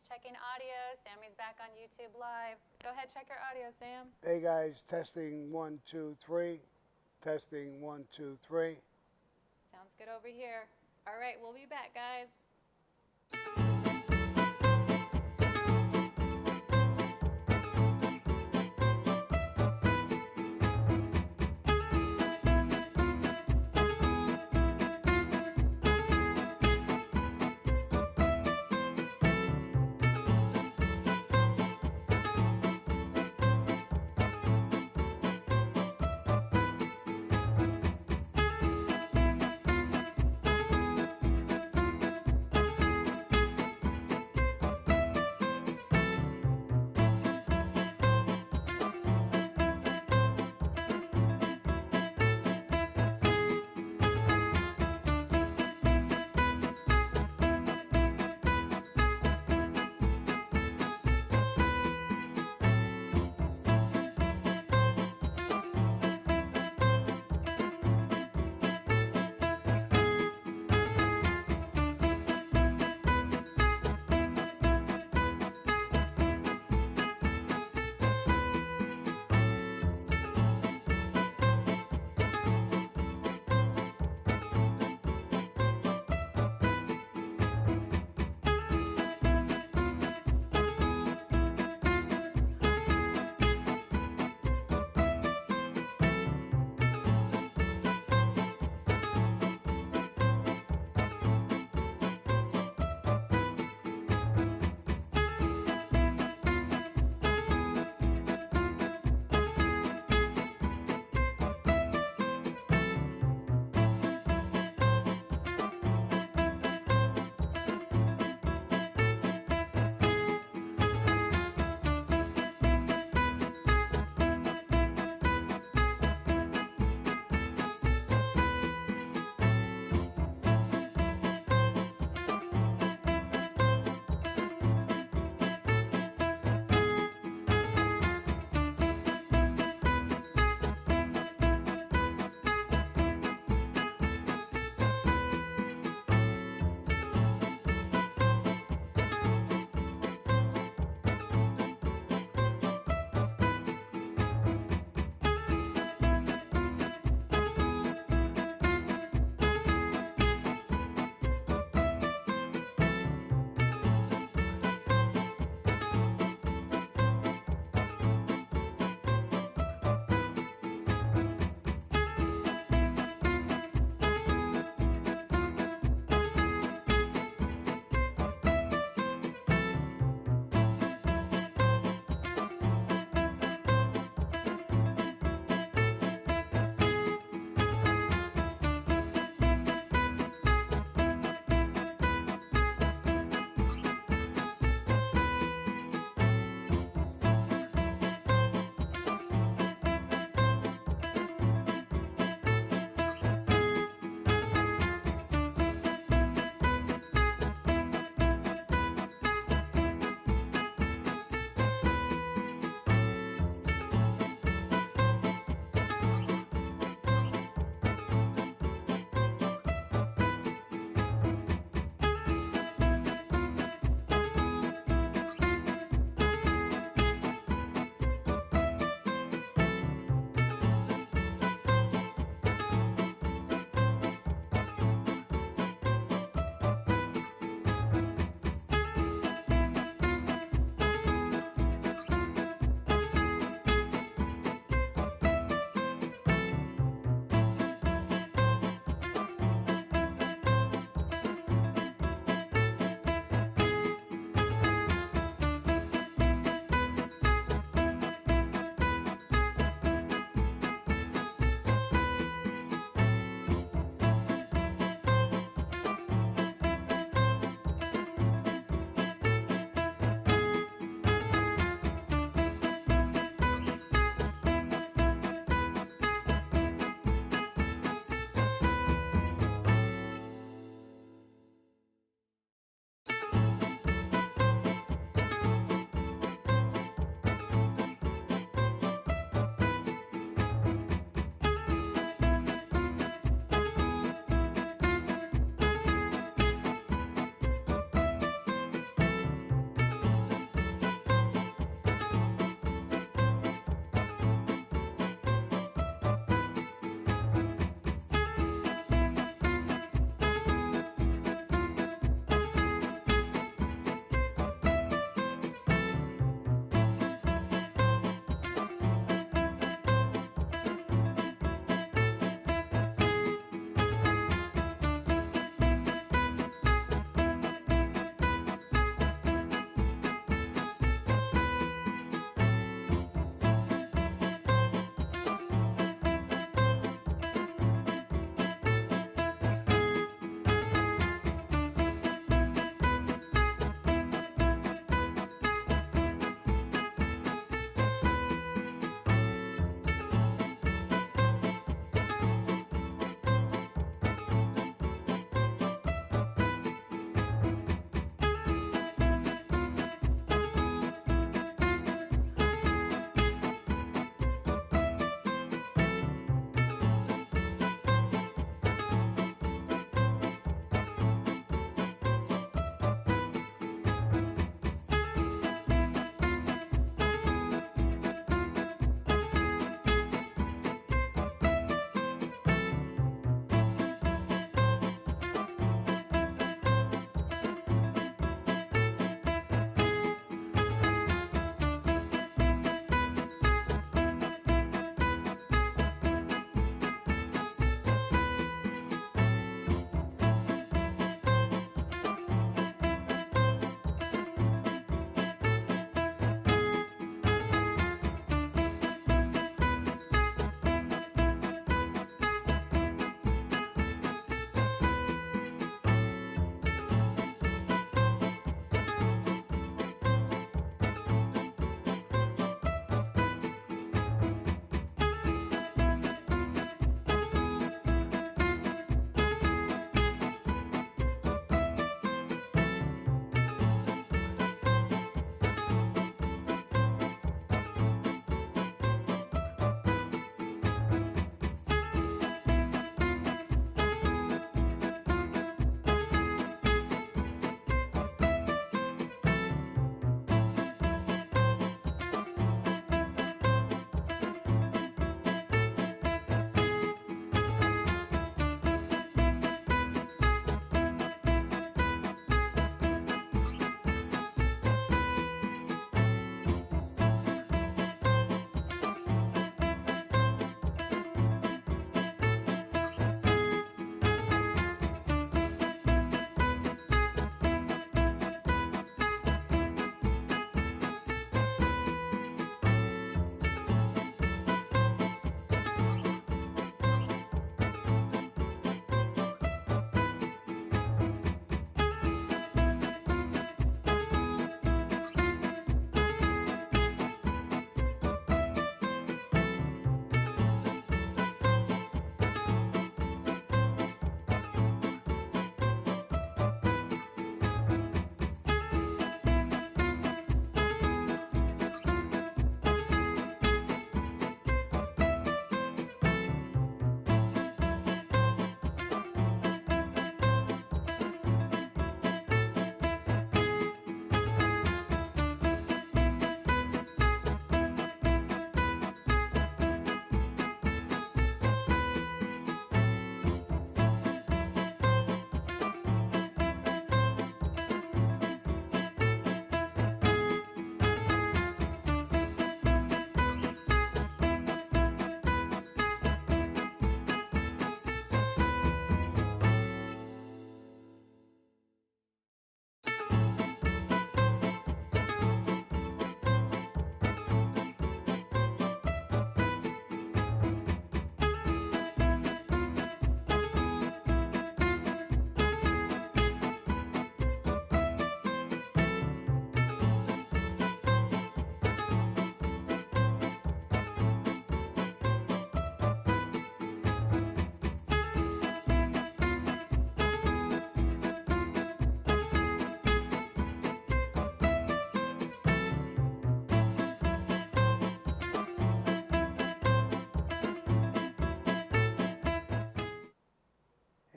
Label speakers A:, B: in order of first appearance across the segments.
A: checking audio. Sammy's back on YouTube Live. Go ahead, check your audio, Sam.
B: Hey guys, testing 1, 2, 3. Testing 1, 2, 3.
A: Sounds good over here. All right, we'll be back, guys.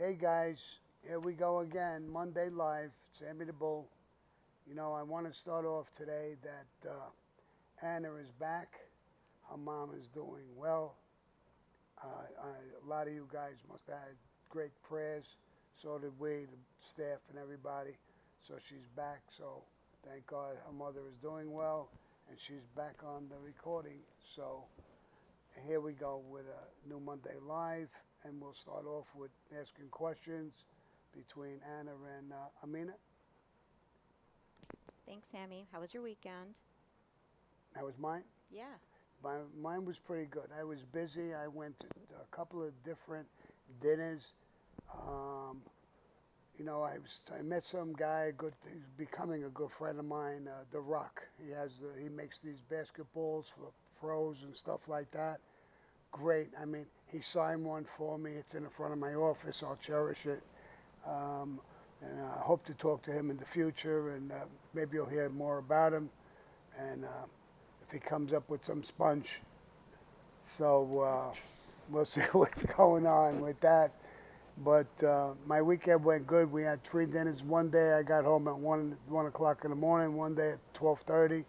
B: Hey guys, here we go again. Monday Live, Sammy the Bull. You know, I want to start off today that Anna is back. Her mom is doing well. A lot of you guys must have had great prayers. So did we, the staff and everybody. So she's back. So thank God her mother is doing well, and she's back on the recording. So here we go with a new Monday Live, and we'll start off with asking questions between Anna and Amina.
C: Thanks, Sammy. How was your weekend?
B: That was mine?
C: Yeah.
B: Mine was pretty good. I was busy. I went to a couple of different dinners. You know, I met some guy. He's becoming a good friend of mine. The Rock. He makes these basketballs for pros and stuff like that. Great. I mean, he signed one for me. It's in the front of my office. I'll cherish it. And I hope to talk to him in the future, and maybe you'll hear more about him. And if he comes up with some sponge. So we'll see what's going on with that. But my weekend went good. We had 3 dinners. One day I got home at 1 o'clock in the morning. One day at 12:30.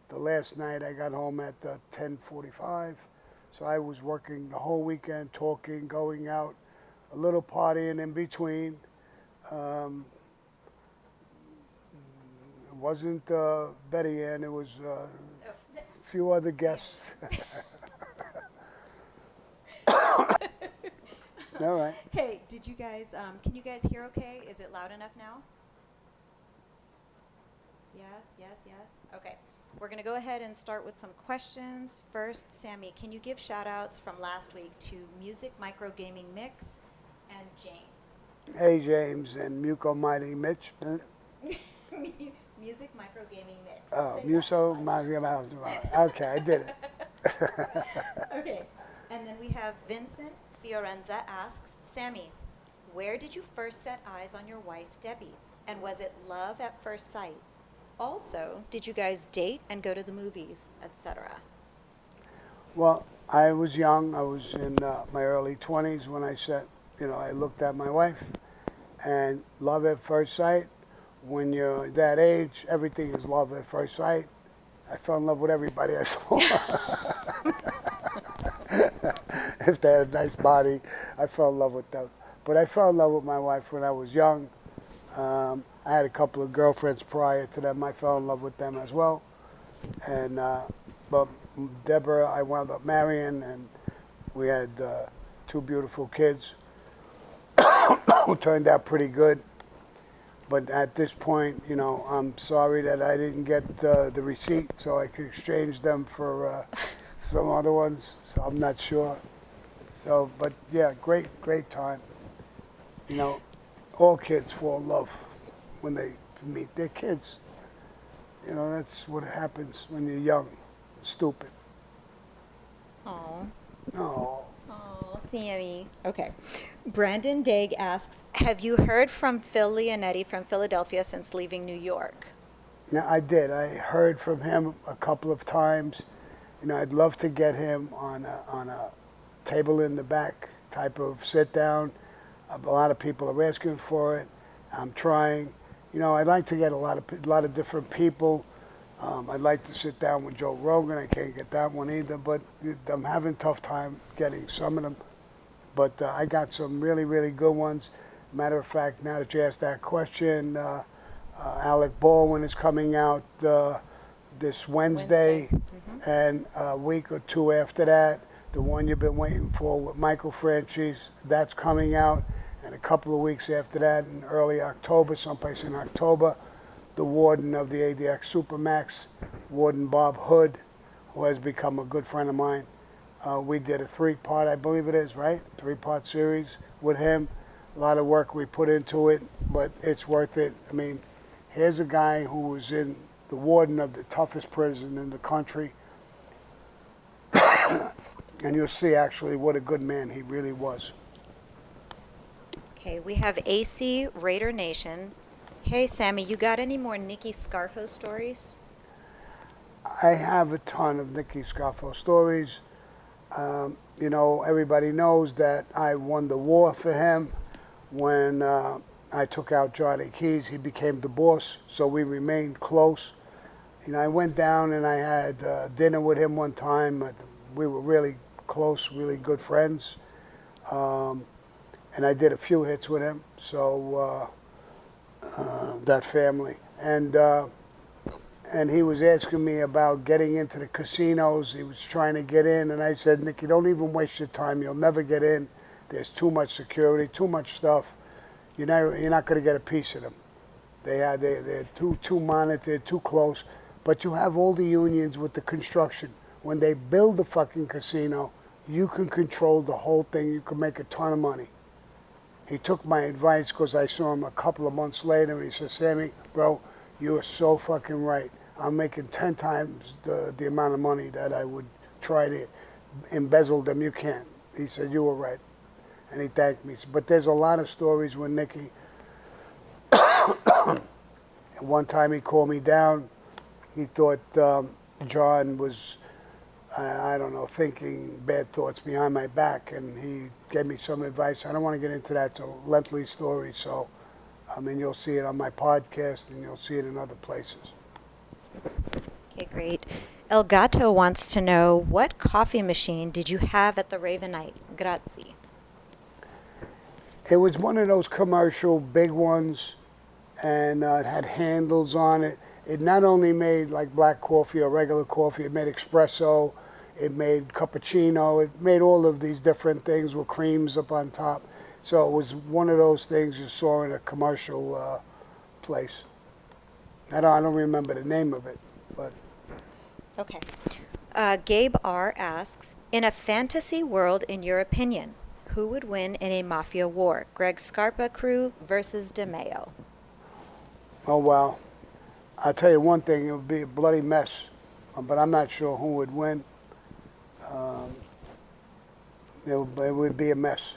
B: The last night I got home at 10:45. So I was working the whole weekend, talking, going out, a little partying in between. It wasn't Betty Ann. It was a few other guests. All right.
C: Hey, did you guys, can you guys hear okay? Is it loud enough now? Yes, yes, yes. Okay. We're going to go ahead and start with some questions. First, Sammy, can you give shout-outs from last week to Music Micro Gaming Mix and James?
B: Hey, James and Muco Mighty Mitch.
C: Music Micro Gaming Mix.
B: Oh,
C: Say
B: Muso
C: that.
B: Mighty. Okay, I did it.
C: Okay. And then we have Vincent Fiorenza asks, Sammy, where did you first set eyes on your wife, Debbie? And was it love at first sight? Also, did you guys date and go to the movies, etc.?
B: Well, I was young. I was in my early 20s when I looked at my wife, and love at first sight. When you're that age, everything is love at first sight. I fell in love with everybody I saw. If they had a nice body, I fell in love with them. But I fell in love with my wife when I was young. I had a couple of girlfriends prior to them. I fell in love with them as well. And but Deborah, I wound up marrying, and we had 2 beautiful kids who turned out pretty good. But at this point, you know, I'm sorry that I didn't get the receipt so I could exchange them for some other ones. So I'm not sure. So, but yeah, great time. You know, all kids fall in love when they meet their kids. You know, that's what happens when you're young, stupid.
C: Oh.
B: Oh.
C: Oh, Sammy. Okay. Brandon Daig asks, have you heard from Phil Leonetti from Philadelphia since leaving New York?
B: Yeah, I did. I heard from him a couple of times. You know, I'd love to get him on a table in the back type of sit down. A lot of people are asking for it. I'm trying. You know, I'd like to get a lot of different people. I'd like to sit down with Joe Rogan. I can't get that one either, but I'm having a tough time getting some of them. But I got some really, really good ones. Matter of fact, now that you asked that question, Alec Baldwin is coming out this Wednesday. Mm-hmm. And a week or 2 after that, the one you've been waiting for with Michael Franchise, that's coming out. And a couple of weeks after that, in early October, someplace in October, the warden of the ADX Supermax, Warden Bob Hood, who has become a good friend of mine. We did a 3-part, I believe it is, right? 3-part series with him. A lot of work we put into it, but it's worth it. I mean, here's a guy who was in the warden of the toughest prison in the country. And you'll see actually what a good man he really was.
C: Okay, we have AC Raider Nation. Hey, Sammy, you got any more Nicky Scarfo stories?
B: I have a ton of Nicky Scarfo stories. You know, everybody knows that I won the war for him when I took out Johnny Keys, he became the boss, so we remained close. I went down and I had dinner with him one time. We were really close, really good friends. And I did a few hits with him, so that family. And he was asking me about getting into the casinos. He was trying to get in, and I said, Nicky, don't even waste your time. You'll never get in. There's too much security, too much stuff. You're not going to get a piece of them. They're too monitored, too close. But you have all the unions with the construction. When they build the fucking casino, you can control the whole thing. You can make a ton of money. He took my advice because I saw him a couple of months later, and he said, Sammy, bro, you are so fucking right. I'm making 10 times the amount of money that I would try to embezzle them. You can't. He said, you were right. And he thanked me. But there's a lot of stories when Nicky, and one time he called me down. He thought John was, I don't know, thinking bad thoughts behind my back, and he gave me some advice. I don't want to get into that. It's a lengthy story, so you'll see it on my podcast, and you'll see it in other places.
C: Okay, great. El Gato wants to know, what coffee machine did you have at the Ravenite? Grazie.
B: It was one of those commercial big ones, and it had handles on it. It not only made like black coffee or regular coffee, it made espresso, it made cappuccino, it made all of these different things with creams up on top. So it was one of those things you saw in a commercial place. I don't remember the name of it, but.
C: Okay. Gabe R. asks, in a fantasy world, in your opinion, who would win in a mafia war? Greg Scarpa crew versus DeMeo.
B: Oh, well. I'll tell you one thing, it would be a bloody mess, but I'm not sure who would win. It would be a mess.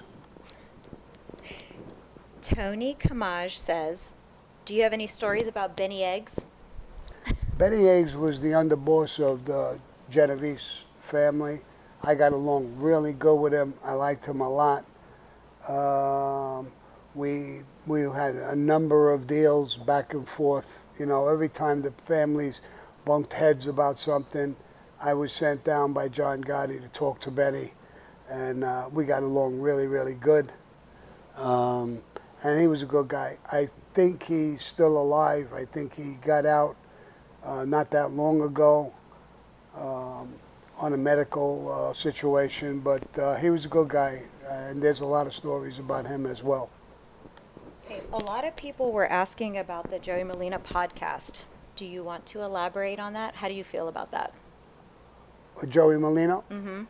C: Tony Kamaj says, do you have any stories about Benny Eggs?
B: Benny Eggs was the underboss of the Genovese family. I got along really good with him. I liked him a lot. We had a number of deals back and forth. Every time the families bumped heads about something, I was sent down by John Gotti to talk to Benny, and we got along really, really good. And he was a good guy. I think he's still alive. I think he got out not that long ago on a medical situation, but he was a good guy, and there's a lot of stories about him as well.
C: Okay, a lot of people were asking about the Joey Molina podcast. Do you want to elaborate on that? How do you feel about that?
B: Joey Molina?
C: Mm-hmm.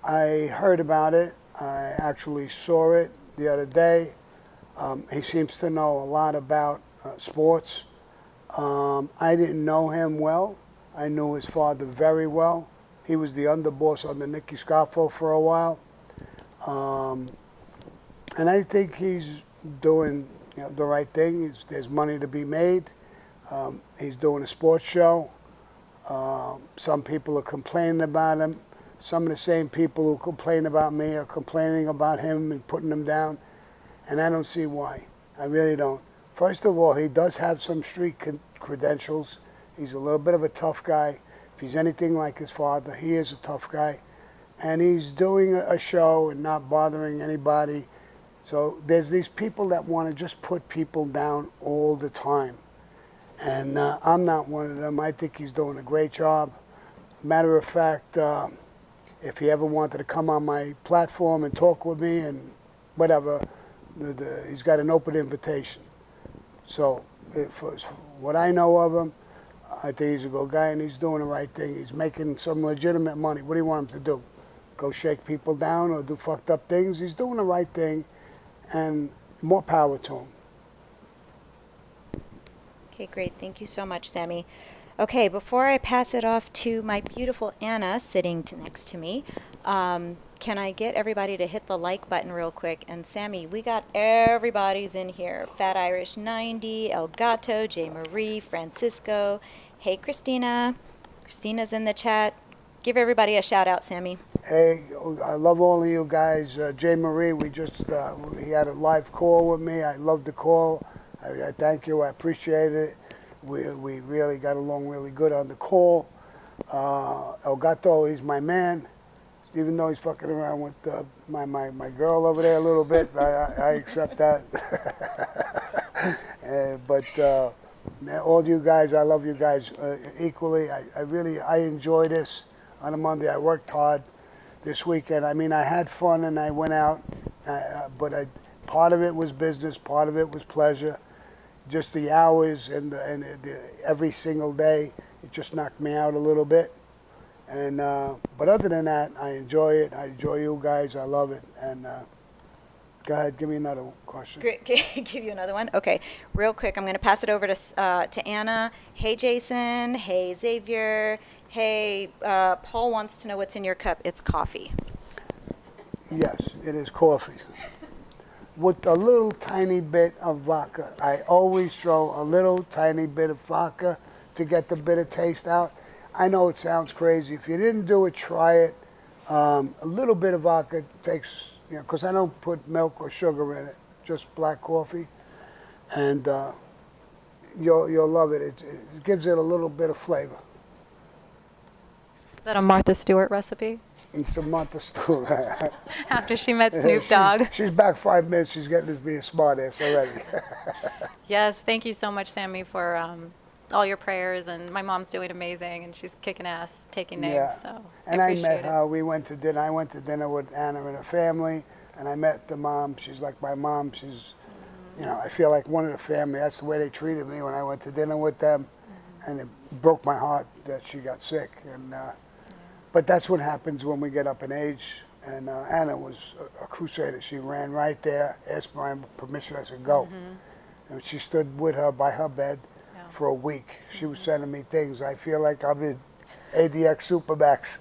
B: I heard about it. I actually saw it the other day. He seems to know a lot about sports. I didn't know him well. I knew his father very well. He was the underboss under Nicky Scarfo for a while. And I think he's doing the right thing. There's money to be made. He's doing a sports show. Some people are complaining about him. Some of the same people who complain about me are complaining about him and putting him down. And I don't see why. I really don't. First of all, he does have some street credentials. He's a little bit of a tough guy. If he's anything like his father, he is a tough guy. And he's doing a show and not bothering anybody. So there's these people that want to just put people down all the time. And I'm not one of them. I think he's doing a great job. Matter of fact, if he ever wanted to come on my platform and talk with me and whatever, he's got an open invitation. So for what I know of him, I think he's a good guy and he's doing the right thing. He's making some legitimate money. What do you want him to do? Go shake people down or do fucked up things? He's doing the right thing, and more power to him.
C: Okay, great. Thank you so much, Sammy. Okay, before I pass it off to my beautiful Anna sitting next to me, can I get everybody to hit the like button real quick? And Sammy, we got everybody's in here. Fat Irish 90, El Gato, J. Marie, Francisco. Hey, Christina. Christina's in the chat. Give everybody a shout out, Sammy.
B: Hey, I love all of you guys. Jay Marie, he had a live call with me. I loved the call. I thank you. I appreciate it. We really got along really good on the call. El Gato, he's my man. Even though he's fucking around with my girl over there a little bit, I accept that. But all you guys, I love you guys equally. I enjoy this on a Monday. I worked hard this weekend. I mean, I had fun and I went out, but part of it was business, part of it was pleasure. Just the hours and every single day, it just knocked me out a little bit. And but other than that, I enjoy it. I enjoy you guys. I love it. And go ahead, give me another question.
C: Great. Give you another one. Okay, real quick. I'm going to pass it over to Anna. Hey, Jason. Hey, Xavier. Hey, Paul wants to know what's in your cup. It's coffee.
B: Yes, it is coffee. With a little tiny bit of vodka. I always throw a little tiny bit of vodka to get the bitter taste out. I know it sounds crazy. If you didn't do it, try it. A little bit of vodka takes, because I don't put milk or sugar in it, just black coffee. And you'll love it. It gives it a little bit of flavor.
A: Is that a Martha Stewart recipe?
B: It's a Martha Stewart.
A: After she met Snoop Dogg.
B: She's back 5 minutes. She's getting to be a smart ass already.
A: Yes, thank you so much, Sammy, for all your prayers. And my mom's doing amazing, and she's kicking ass, taking names.
B: Yeah.
A: So
B: And I met
A: appreciate
B: her. We went to dinner. I went to dinner with Anna and her family, and I met the mom. She's like my mom. She's, I feel like one of the family. That's the way they treated me when I went to dinner with them, and it broke my heart that she got sick. And but that's what happens when we get up in age. And Anna was a crusader. She ran right there, asked my permission. I said, go. And she stood with her by her bed for a week. She was sending me things. I feel like I'm in ADX Supermax.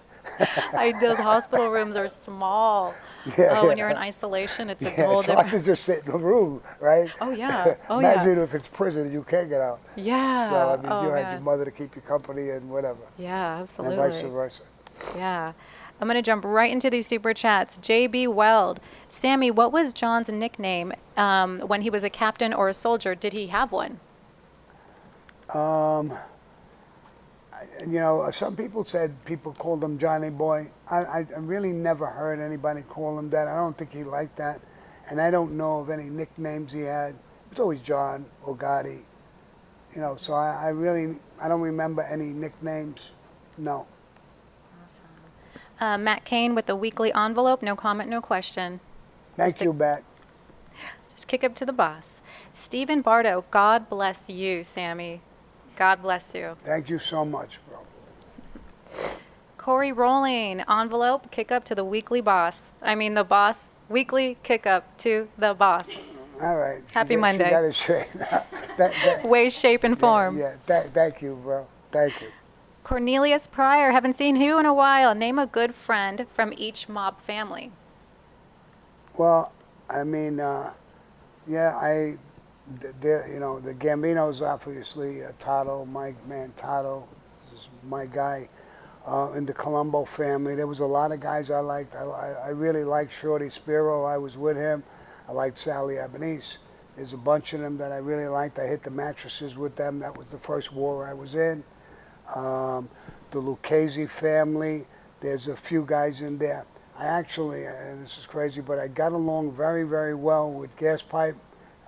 A: Those hospital rooms are small.
B: Yeah,
A: When you're in isolation, it's a whole
B: it's hard
A: different.
B: to just sit in the room, right?
A: Oh, yeah. Oh,
B: Imagine
A: yeah.
B: if it's prison and you can't get out.
A: Yeah.
B: So, I mean,
A: Oh,
B: you had
A: man.
B: your mother to keep you company and whatever.
A: Yeah, absolutely.
B: And vice versa.
A: Yeah. I'm going to jump right into these super chats. JB Weld. Sammy, what was John's nickname when he was a captain or a soldier? Did he have one?
B: Some people said people called him Johnny Boy. I really never heard anybody call him that. I don't think he liked that. And I don't know of any nicknames he had. It was always John or Gotti. So I don't remember any nicknames. No.
A: Awesome. Matt Kane with the weekly envelope. No comment, no question.
B: Thank you, Bat.
A: Just kick up to the boss. Stephen Bardo, God bless you, Sammy. God bless you.
B: Thank you so much, bro.
A: Corey Rolling, envelope, kick up to the weekly boss. The boss, weekly kick up to the boss.
B: All right.
A: Happy
B: She
A: Monday.
B: got it straight.
A: Way, shape, and form.
B: Yeah. Thank you, bro. Thank you.
A: Cornelius Pryor, haven't seen you in a while. Name a good friend from each mob family.
B: Well, the Gambinos, obviously, Tato, my man Tato is my guy. In the Colombo family, there was a lot of guys I liked. I really liked Shorty Spiro. I was with him. I liked Sally Abanese. There's a bunch of them that I really liked. I hit the mattresses with them. That was the first war I was in. The Lucchese family, there's a few guys in there. I actually, and this is crazy, but I got along very, very well with Gas Pipe.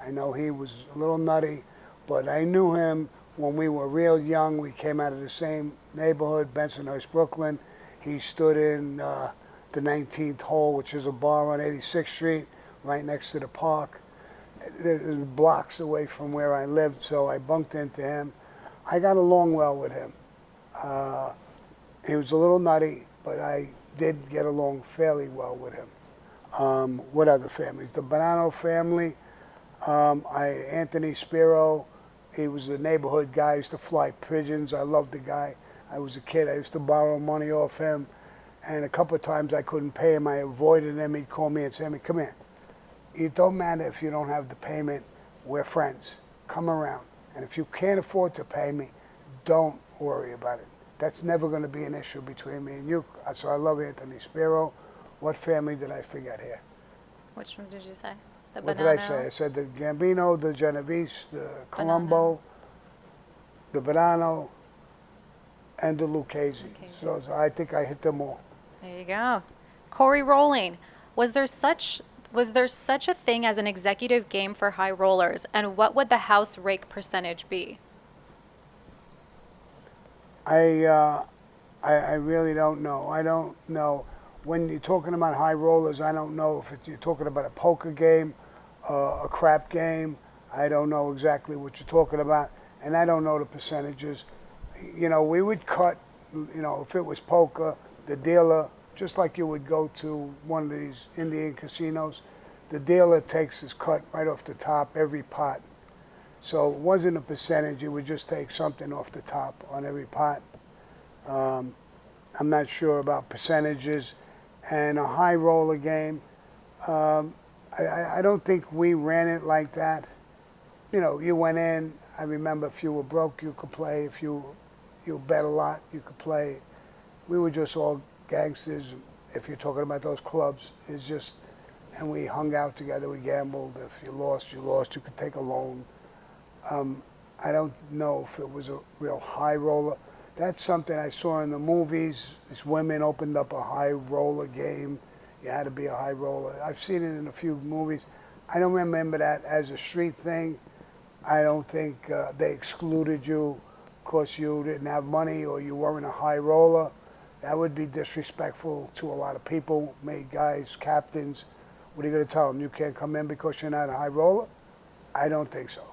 B: I know he was a little nutty, but I knew him when we were real young. We came out of the same neighborhood, Bensonhurst, Brooklyn. He stood in the 19th hole, which is a bar on 86th Street, right next to the park. It was blocks away from where I lived, so I bumped into him. I got along well with him. He was a little nutty, but I did get along fairly well with him. What other families? The Bonanno family. Anthony Spiro, he was the neighborhood guy. I used to fly pigeons. I loved the guy. I was a kid. I used to borrow money off him. And a couple of times I couldn't pay him. I avoided him. He'd call me and say, "Sammy, come here. It don't matter if you don't have the payment. We're friends. Come around. And if you can't afford to pay me, don't worry about it. That's never going to be an issue between me and you. So I love Anthony Spiro. What family did I forget here?
A: Which ones did you say? The
B: What
A: banana?
B: did I say? I said the Gambino, the Genovese, the Colombo, the Gravano, and the Lucchese. So I think I hit them all.
A: There you go. Corey Rolling, was there such a thing as an executive game for high rollers, and what would the house rake percentage be?
B: I really don't know. I don't know. When you're talking about high rollers, I don't know if you're talking about a poker game, a crap game. I don't know exactly what you're talking about, and I don't know the percentages. You know, we would cut, you know, if it was poker, the dealer, just like you would go to one of these Indian casinos, the dealer takes his cut right off the top every pot. So it wasn't a percentage, it would just take something off the top on every pot. I'm not sure about percentages. And a high roller game, I don't think we ran it like that. You know, you went in, I remember if you were broke, you could play. If you bet a lot, you could play. We were just all gangsters. If you're talking about those clubs, it's just, and we hung out together, we gambled. If you lost, you lost. You could take a loan. I don't know if it was a real high roller. That's something I saw in the movies. These women opened up a high roller game. You had to be a high roller. I've seen it in a few movies. I don't remember that as a street thing. I don't think they excluded you because you didn't have money or you weren't a high roller. That would be disrespectful to a lot of people, made guys, captains. What are you going to tell them? You can't come in because you're not a high roller? I don't think so.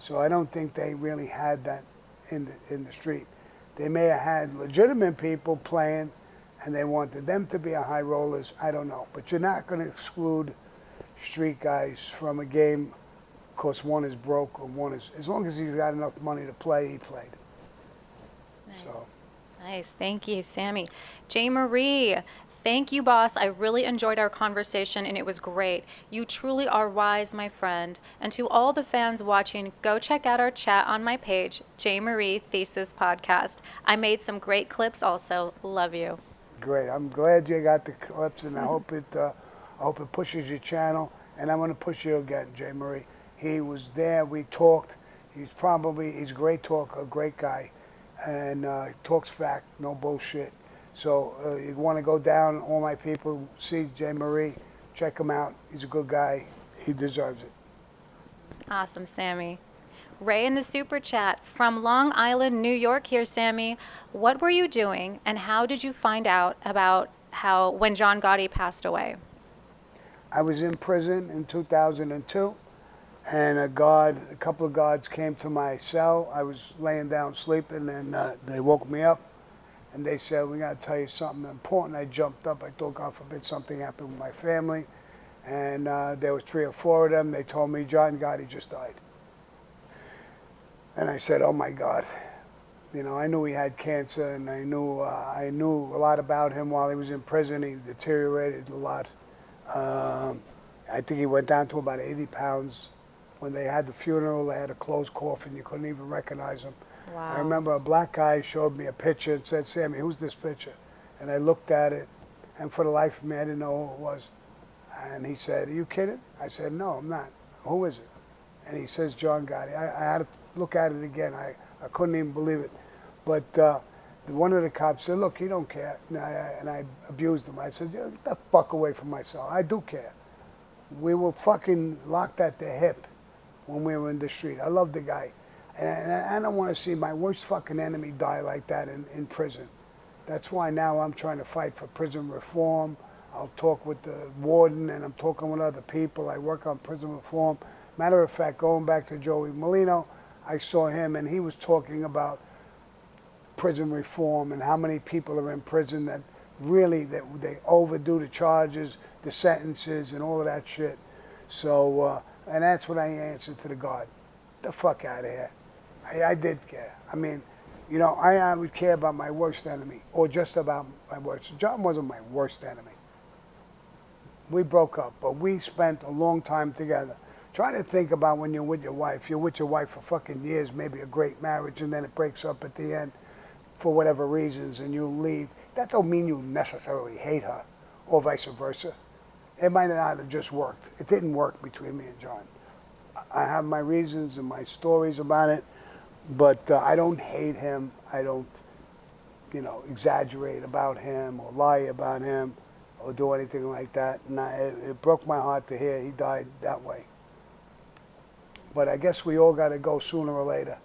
B: So I don't think they really had that in the street. They may have had legitimate people playing and they wanted them to be a high rollers. I don't know. But you're not going to exclude street guys from a game because one is broke or one is, as long as he's got enough money to play, he played.
A: Nice.
B: So.
A: Nice. Thank you, Sammy. J. Marie, thank you, boss. I really enjoyed our conversation and it was great. You truly are wise, my friend. And to all the fans watching, go check out our chat on my page, J. Marie Thesis Podcast. I made some great clips also. Love you.
B: Great. I'm glad you got the clips, and I hope it pushes your channel. And I'm going to push you again, J. Marie. He was there. We talked. He's a great talker, a great guy, and talks fact, no bullshit. So you want to go down, all my people, see J. Marie, check him out. He's a good guy. He deserves it.
A: Awesome, Sammy. Ray in the super chat from Long Island, New York here, Sammy. What were you doing and how did you find out about when John Gotti passed away?
B: I was in prison in 2002, and a couple of guards came to my cell. I was laying down sleeping, and they woke me up, and they said, "We got to tell you something important." I jumped up. I thought, God forbid, something happened with my family, and there was 3 or 4 of them. They told me John Gotti just died. And I said, oh my God. You know, I knew he had cancer, and I knew a lot about him while he was in prison. He deteriorated a lot. I think he went down to about 80 pounds. When they had the funeral, they had a closed coffin. You couldn't even recognize him.
A: Wow.
B: I remember a black guy showed me a picture and said, Sammy, who's this picture? And I looked at it, and for the life of me, I didn't know who it was. And he said, are you kidding? I said, no, I'm not. Who is it? And he says, John Gotti. I had to look at it again. I couldn't even believe it. But one of the cops said, look, he don't care. And I abused him. I said, yeah, get the fuck away from my cell. I do care. We were fucking locked at the hip when we were in the street. I love the guy. And I don't want to see my worst fucking enemy die like that in prison. That's why now I'm trying to fight for prison reform. I'll talk with the warden, and I'm talking with other people. I work on prison reform. Matter of fact, going back to Joey Molino, I saw him, and he was talking about prison reform and how many people are in prison that really they overdo the charges, the sentences, and all of that shit. So, and that's what I answered to the guard. The fuck out of here. I did care. I mean, you know, I would care about my worst enemy, or just about my worst. John wasn't my worst enemy. We broke up, but we spent a long time together. Try to think about when you're with your wife. You're with your wife for fucking years, maybe a great marriage, and then it breaks up at the end. for whatever reasons and you leave, that don't mean you necessarily hate her, or vice versa. It might not have just worked. It didn't work between me and John. I have my reasons and my stories about it, but I don't hate him. I don't, exaggerate about him or lie about him or do anything like that. And it broke my heart to hear he died that way. But I guess we all got to go sooner or later.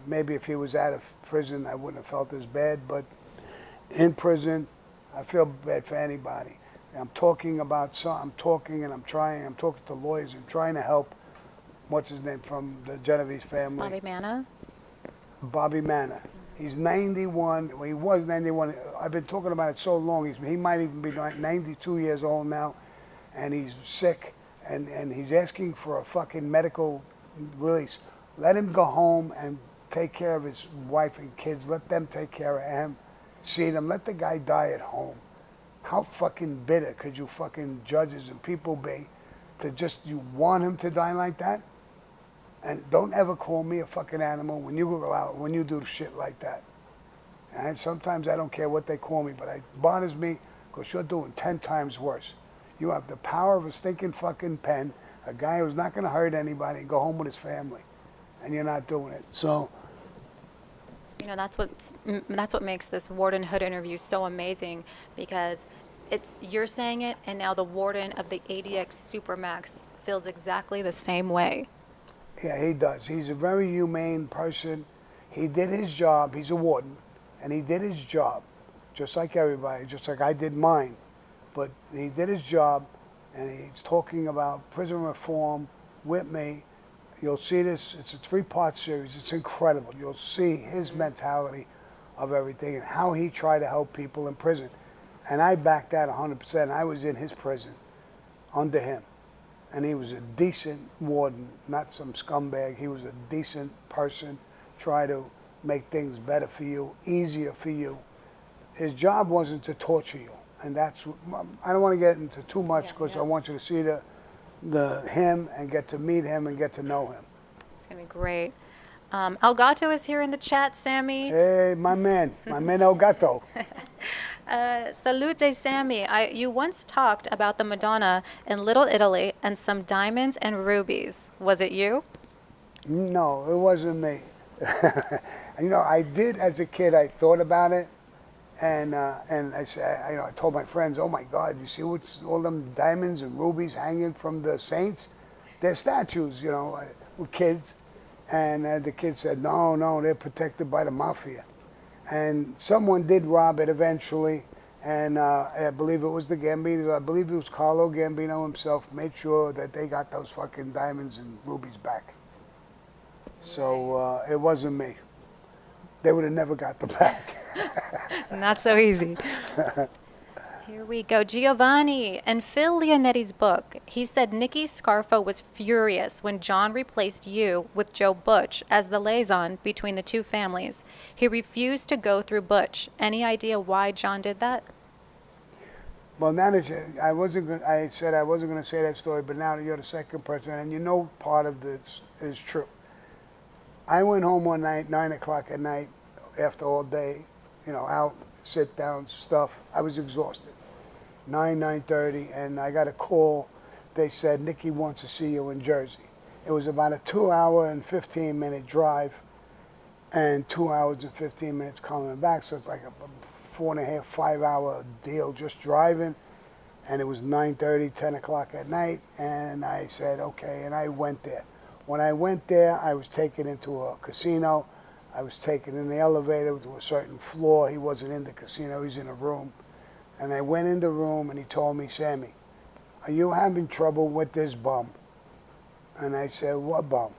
B: Maybe if he was out of prison, I wouldn't have felt as bad. But in prison, I feel bad for anybody. I'm talking about I'm talking to lawyers and trying to help, what's his name, from the Genovese family?
A: Bobby Manna?
B: Bobby Manna. He's 91. Well, he was 91. I've been talking about it so long. He might even be 92 years old now, and he's sick, and he's asking for a fucking medical release. Let him go home and take care of his wife and kids. Let them take care of him. See them. Let the guy die at home. How fucking bitter could you fucking judges and people be to just, you want him to die like that? And don't ever call me a fucking animal when you go out, when you do shit like that. And sometimes I don't care what they call me, but it bothers me because you're doing 10 times worse. You have the power of a stinking fucking pen, a guy who's not going to hurt anybody, and go home with his family. And you're not doing it. So,
A: That's what makes this Warden Hood interview so amazing, because you're saying it, and now the warden of the ADX Supermax feels exactly the same way.
B: yeah, he does. He's a very humane person. He did his job. He's a warden, and he did his job, just like everybody, just like I did mine. But he did his job, and he's talking about prison reform with me. You'll see this. It's a 3-part series. It's incredible. You'll see his mentality of everything and how he tried to help people in prison. And I backed that 100%. I was in his prison under him. And he was a decent warden, not some scumbag. He was a decent person, try to make things better for you, easier for you. His job wasn't to torture you. And that's, I don't want to get into too much because I want you to see him and get to meet him and get to know him.
A: It's going to be great. Elgato is here in the chat, Sammy.
B: Hey, my man El Gato.
A: Salute, Sammy. You once talked about the Madonna in Little Italy and some diamonds and rubies. Was it you?
B: No, it wasn't me. I did as a kid. I thought about it, and I said, I told my friends, "Oh my God, you see what's all them diamonds and rubies hanging from the saints? They're statues, with kids." And the kids said, "No, they're protected by the mafia." And someone did rob it eventually, and I believe it was the Gambino. I believe it was Carlo Gambino himself made sure that they got those fucking diamonds and rubies back. So it wasn't me. They would have never got them back.
A: Not so easy. Here we go. Giovanni. In Phil Leonetti's book, he said Nicky Scarfo was furious when John replaced you with Joe Butch as the liaison between the two families. He refused to go through Butch. Any idea why John did that?
B: Well, now that I said I wasn't going to say that story, but now that you're the second person, and part of this is true. I went home one night, 9 o'clock at night, after all day, out, sit down, stuff. I was exhausted. 9:30, and I got a call. They said, Nicky wants to see you in Jersey. It was about a 2-hour and 15-minute drive, and 2 hours and 15 minutes coming back, so it's like a 4.5, 5-hour deal just driving, and it was 9:30, 10 o'clock at night, and I said, okay, and I went there. When I went there, I was taken into a casino. I was taken in the elevator to a certain floor. He wasn't in the casino, he was in a room. And I went in the room and he told me, Sammy, are you having trouble with this bum? And I said, what bum?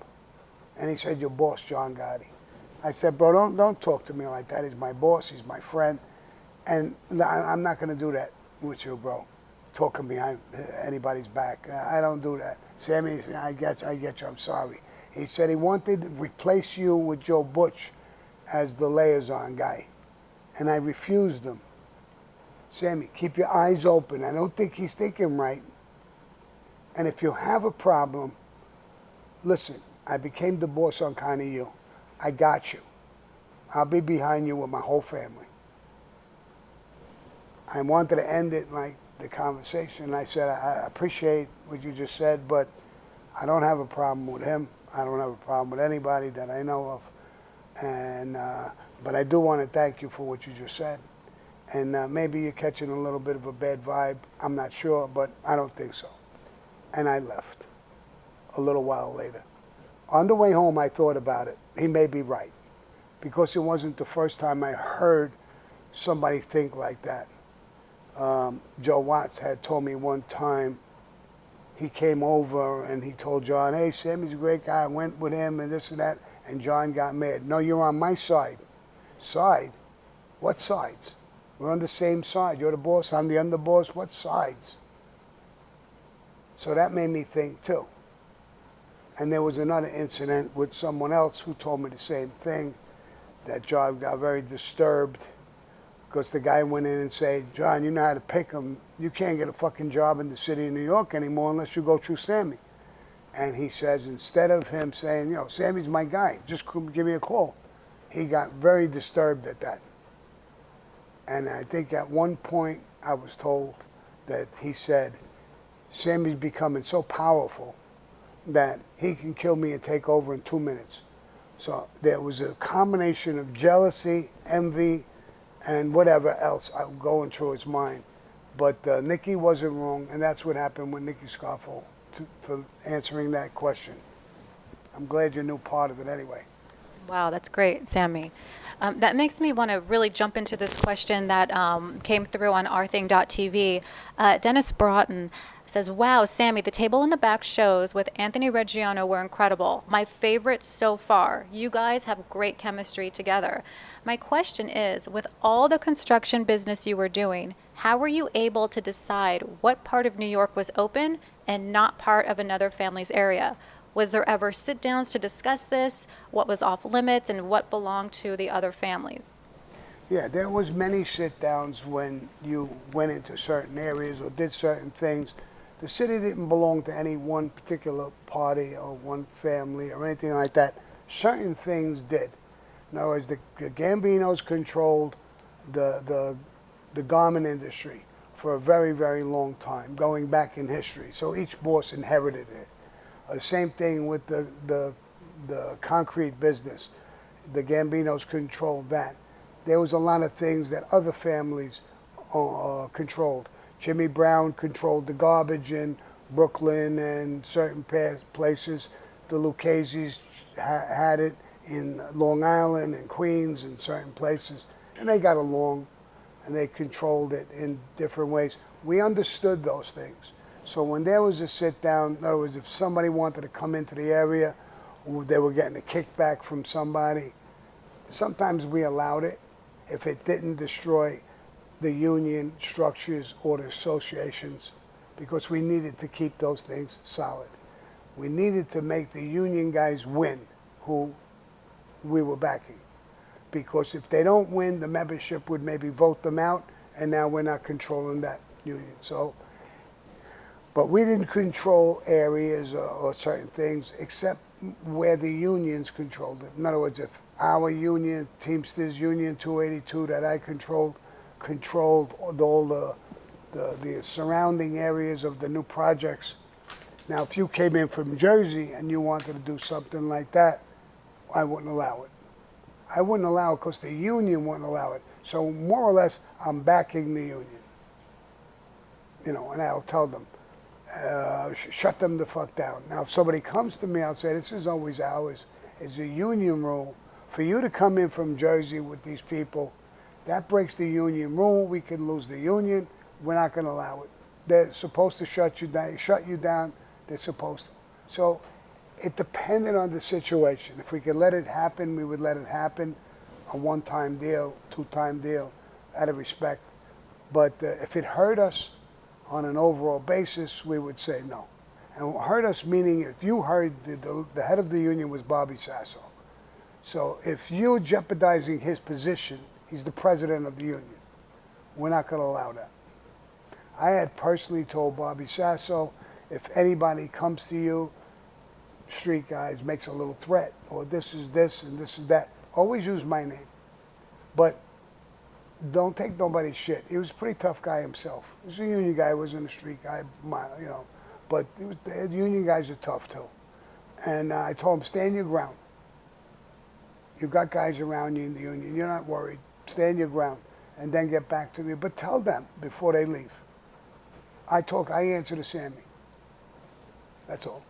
B: And he said, your boss, John Gotti. I said, bro, don't talk to me like that. He's my boss, he's my friend. And I'm not going to do that with you, bro. Talking behind anybody's back. I don't do that. Sammy, I get you, I'm sorry. He said he wanted to replace you with Joe Butch as the liaison guy. And I refused him. Sammy, keep your eyes open. I don't think he's thinking right. And if you have a problem, listen, I became the boss on kind of you. I got you. I'll be behind you with my whole family. I wanted to end it like the conversation. I said, I appreciate what you just said, but I don't have a problem with him. I don't have a problem with anybody that I know of. And but I do want to thank you for what you just said. And maybe you're catching a little bit of a bad vibe. I'm not sure, but I don't think so. And I left a little while later. On the way home, I thought about it. He may be right, because it wasn't the first time I heard somebody think like that. Joe Watts had told me one time, he came over and he told John, hey, Sammy's a great guy. I went with him and this and that. And John got mad. No, you're on my side. Side? What sides? We're on the same side. You're the boss, I'm the underboss. What sides? So that made me think too. And there was another incident with someone else who told me the same thing, that John got very disturbed because the guy went in and said, John, you know how to pick him. You can't get a fucking job in the city of New York anymore unless you go through Sammy. And he says, instead of him saying, you know, Sammy's my guy, just give me a call, he got very disturbed at that. And I think at one point I was told that he said, Sammy's becoming so powerful that he can kill me and take over in 2 minutes. So there was a combination of jealousy, envy, and whatever else going through his mind. But Nicky wasn't wrong, and that's what happened with Nicky Scarfo, for answering that question. I'm glad you knew part of it anyway.
A: Wow, that's great, Sammy. That makes me want to really jump into this question that came through on ourthing.tv. Dennis Broughton says, wow, Sammy, the table in the back shows with Anthony Reggiano were incredible. My favorite so far. You guys have great chemistry together. My question is, with all the construction business you were doing, how were you able to decide what part of New York was open and not part of another family's area? Was there ever sit-downs to discuss this, what was off limits and what belonged to the other families?
B: Yeah, there was many sit-downs when you went into certain areas or did certain things. The city didn't belong to any one particular party or one family or anything like that. Certain things did. In other words, the Gambinos controlled the garment industry for a very, very long time, going back in history. So each boss inherited it. Same thing with the concrete business. The Gambinos controlled that. There was a lot of things that other families controlled. Jimmy Brown controlled the garbage in Brooklyn and certain places. The Lucchese's had it in Long Island and Queens and certain places. And they got along and they controlled it in different ways. We understood those things. So when there was a sit down, in other words, if somebody wanted to come into the area or they were getting a kickback from somebody, sometimes we allowed it if it didn't destroy the union structures or the associations, because we needed to keep those things solid. We needed to make the union guys win who we were backing, because if they don't win, the membership would maybe vote them out, and now we're not controlling that union. So, but we didn't control areas or certain things except where the unions controlled it. In other words, if our union, Teamsters Union 282 that I controlled all the surrounding areas of the new projects. Now, if you came in from Jersey and you wanted to do something like that, I wouldn't allow it. I wouldn't allow it because the union wouldn't allow it. So more or less, I'm backing the union. You know, and I'll tell them, shut them the fuck down. Now, if somebody comes to me, I'll say, this is always ours. It's a union rule. For you to come in from Jersey with these people, that breaks the union rule. We can lose the union. We're not going to allow it. They're supposed to shut you down. They're supposed to. So it depended on the situation. If we could let it happen, we would let it happen. A one-time deal, two-time deal, out of respect. But if it hurt us on an overall basis, we would say no. And hurt us meaning, if you heard the head of the union was Bobby Sasso. So if you're jeopardizing his position, he's the president of the union. We're not going to allow that. I had personally told Bobby Sasso, if anybody comes to you, street guys, makes a little threat, or this is this and this is that, always use my name. But don't take nobody's shit. He was a pretty tough guy himself. He was a union guy, wasn't a street guy, you know. But the union guys are tough too. And I told him, stand your ground. You've got guys around you in the union. You're not worried. Stand your ground. And then get back to me. But tell them before they leave. I answer to Sammy. That's all.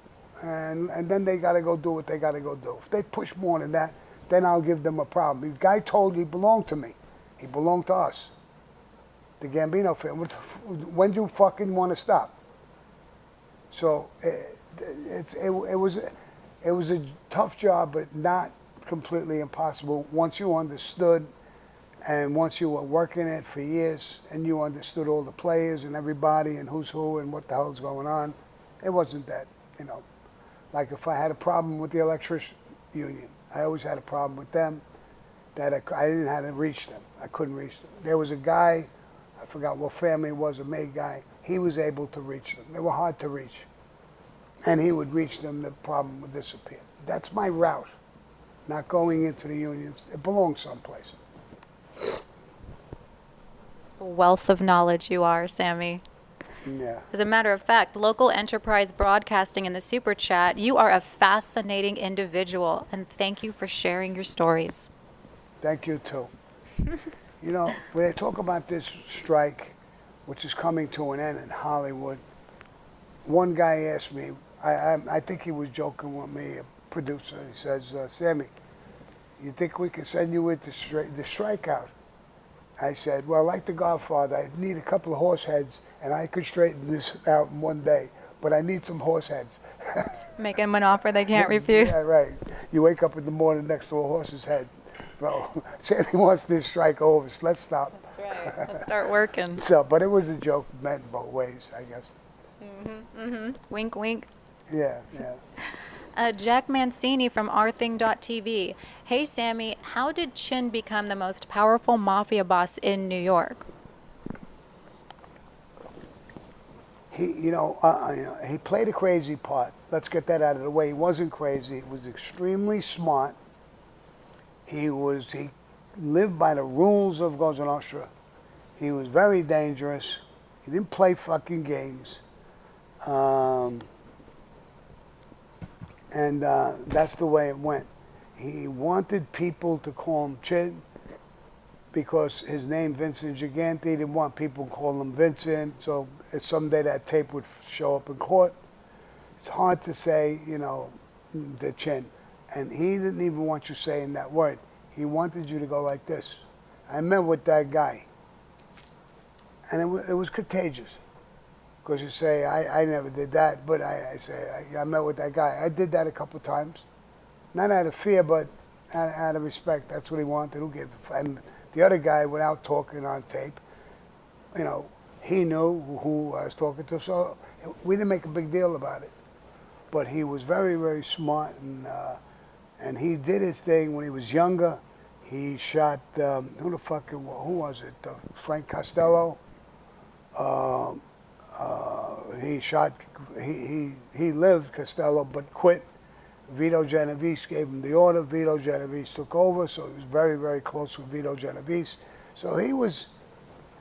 B: And then they got to go do what they got to go do. If they push more than that, then I'll give them a problem. The guy told he belonged to me. He belonged to us. The Gambino family. When do you fucking want to stop? So it was a tough job, but not completely impossible once you understood, and once you were working it for years and you understood all the players and everybody and who's who and what the hell's going on. It wasn't that, you know. Like if I had a problem with the electrician union, I always had a problem with them that I didn't know how to reach them. I couldn't reach them. There was a guy, I forgot what family it was, a May guy. He was able to reach them. They were hard to reach. And he would reach them, the problem would disappear. That's my route. Not going into the unions. It belongs someplace.
A: Wealth of knowledge you are, Sammy.
B: Yeah.
A: As a matter of fact, Local Enterprise Broadcasting in the Super Chat, you are a fascinating individual, and thank you for sharing your stories.
B: Thank you, too. You know, when they talk about this strike, which is coming to an end in Hollywood, one guy asked me, I think he was joking with me, a producer. He says, Sammy, you think we can send you into the strikeout? I said, well, like the Godfather, I need a couple of horse heads, and I could straighten this out in one day, but I need some horse heads.
A: Making them an offer they can't refuse.
B: Yeah, right. You wake up in the morning next to a horse's head. Bro, Sammy wants this strike over, so let's stop.
A: That's right. Let's start working.
B: So, but it was a joke meant both ways, I guess.
A: Wink, wink.
B: Yeah, yeah.
A: Jack Mancini from rthing.tv. Hey, Sammy, how did Chin become the most powerful mafia boss in New York?
B: He played a crazy part. Let's get that out of the way. He wasn't crazy. He was extremely smart. He lived by the rules of Cosa Nostra. He was very dangerous. He didn't play fucking games. And that's the way it went. He wanted people to call him Chin because his name, Vincent Gigante, he didn't want people to call him Vincent, so someday that tape would show up in court. It's hard to say, you know, the Chin. And he didn't even want you saying that word. He wanted you to go like this. I met with that guy. And it was contagious. Because you say, I never did that, but I say, I met with that guy. I did that a couple of times. Not out of fear, but out of respect. That's what he wanted. Who gave a fuck? And the other guy, without talking on tape, you know, he knew who I was talking to, so we didn't make a big deal about it. But he was very, very smart, and he did his thing when he was younger. He shot, who was it? Frank Costello. He lived Costello, but quit. Vito Genovese gave him the order. Vito Genovese took over, so he was very, very close with Vito Genovese. So he was,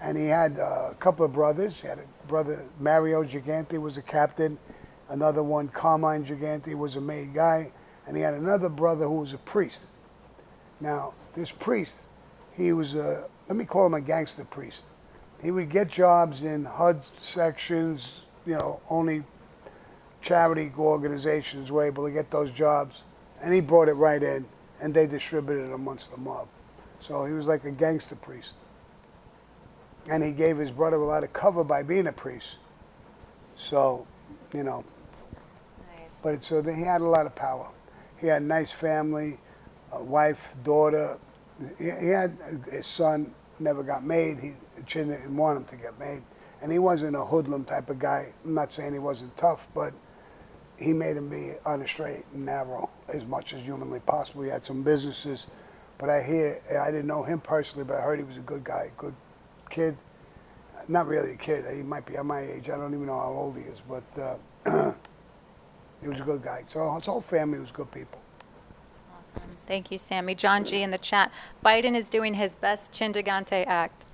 B: and he had a couple of brothers. He had a brother, Mario Gigante was a captain. Another one, Carmine Gigante, was a made guy. And he had another brother who was a priest. Now, this priest, he was let me call him a gangster priest. He would get jobs in HUD sections, you know, only charity organizations were able to get those jobs. And he brought it right in, and they distributed it amongst the mob. So he was like a gangster priest. And he gave his brother a lot of cover by being a priest. So, you know.
A: Nice.
B: But so he had a lot of power. He had a nice family, a wife, daughter. He had his son, never got made. Chin didn't want him to get made. And he wasn't a hoodlum type of guy. I'm not saying he wasn't tough, but he made him be on the straight and narrow as much as humanly possible. He had some businesses, but I didn't know him personally, but I heard he was a good guy, good kid. Not really a kid. He might be at my age. I don't even know how old he is, but he was a good guy. So his whole family was good people.
A: Awesome. Thank you, Sammy. John G in the chat. Biden is doing his best Chindigante act.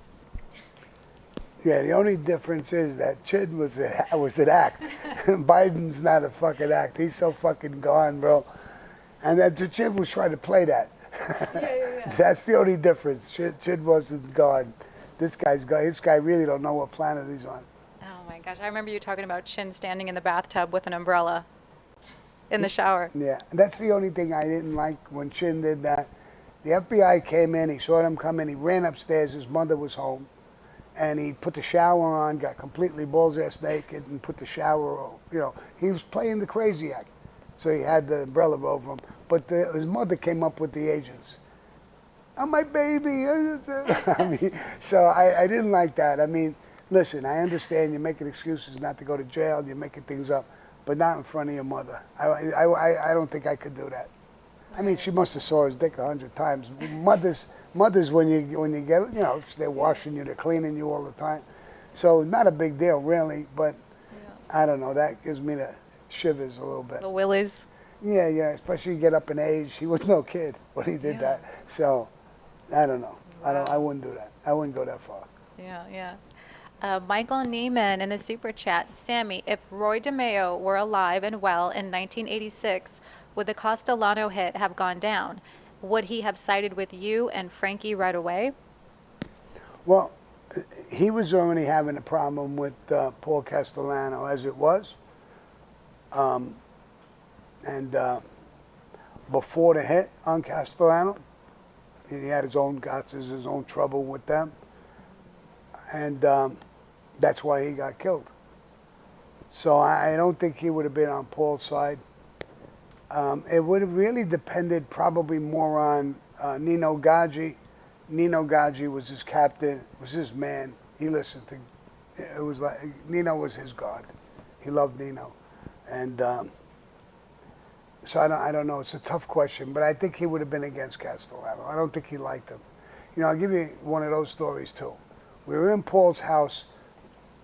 B: Yeah, the only difference is that Chid was an act. Biden's not a fucking act. He's so fucking gone, bro. And then Chid was trying to play that. That's the only difference. Chid wasn't gone. This guy's gone. This guy really don't know what planet he's on.
A: Oh my gosh, I remember you talking about Chin standing in the bathtub with an umbrella in the shower.
B: Yeah, and that's the only thing I didn't like when Chin did that. The FBI came in, he saw them come in, he ran upstairs, his mother was home, and he put the shower on, got completely balls-ass naked, and put the shower, he was playing the crazy act. So he had the umbrella over him. But his mother came up with the agents. Oh, my baby. So I didn't like that. I mean, listen, I understand you're making excuses not to go to jail, you're making things up, but not in front of your mother. I don't think I could do that. I mean, she must have saw his dick 100 times. Mothers, when you get, they're washing you, they're cleaning you all the time. So it's not a big deal, really, but I don't know, that gives me the shivers a little bit.
A: The willies.
B: Yeah, especially you get up in age. He was no kid when he did that. So, I don't know.
A: Wow.
B: I wouldn't do that. I wouldn't go that far.
A: Yeah. Michael Neiman in the super chat. Sammy, if Roy DeMeo were alive and well in 1986, would the Castellano hit have gone down? Would he have sided with you and Frankie right away?
B: Well, he was already having a problem with Paul Castellano as it was. And before the hit on Castellano, he had his own guts, his own trouble with them. And that's why he got killed. So I don't think he would have been on Paul's side. It would have really depended probably more on Nino Gaggi. Nino Gaggi was his captain, was his man. He listened to, it was like, Nino was his god. He loved Nino. And so I don't know, it's a tough question, but I think he would have been against Castellano. I don't think he liked him. I'll give you one of those stories too. We were in Paul's house,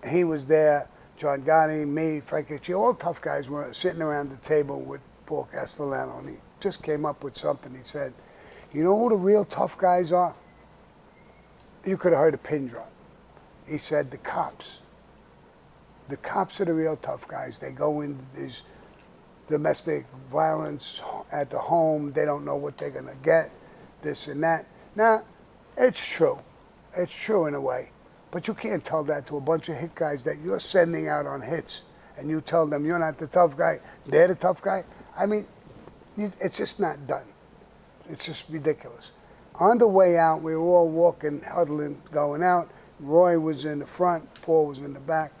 B: he was there, John Gotti, me, Frank Ricci, all tough guys were sitting around the table with Paul Castellano, and he just came up with something. He said, you know who the real tough guys are? You could have heard a pin drop. He said, the cops. The cops are the real tough guys. They go into these domestic violence at the home. They don't know what they're going to get, this and that. Now, it's true. It's true in a way. But you can't tell that to a bunch of hit guys that you're sending out on hits, and you tell them you're not the tough guy, they're the tough guy. I mean, it's just not done. It's just ridiculous. On the way out, we were all walking, huddling, going out. Roy was in the front, Paul was in the back,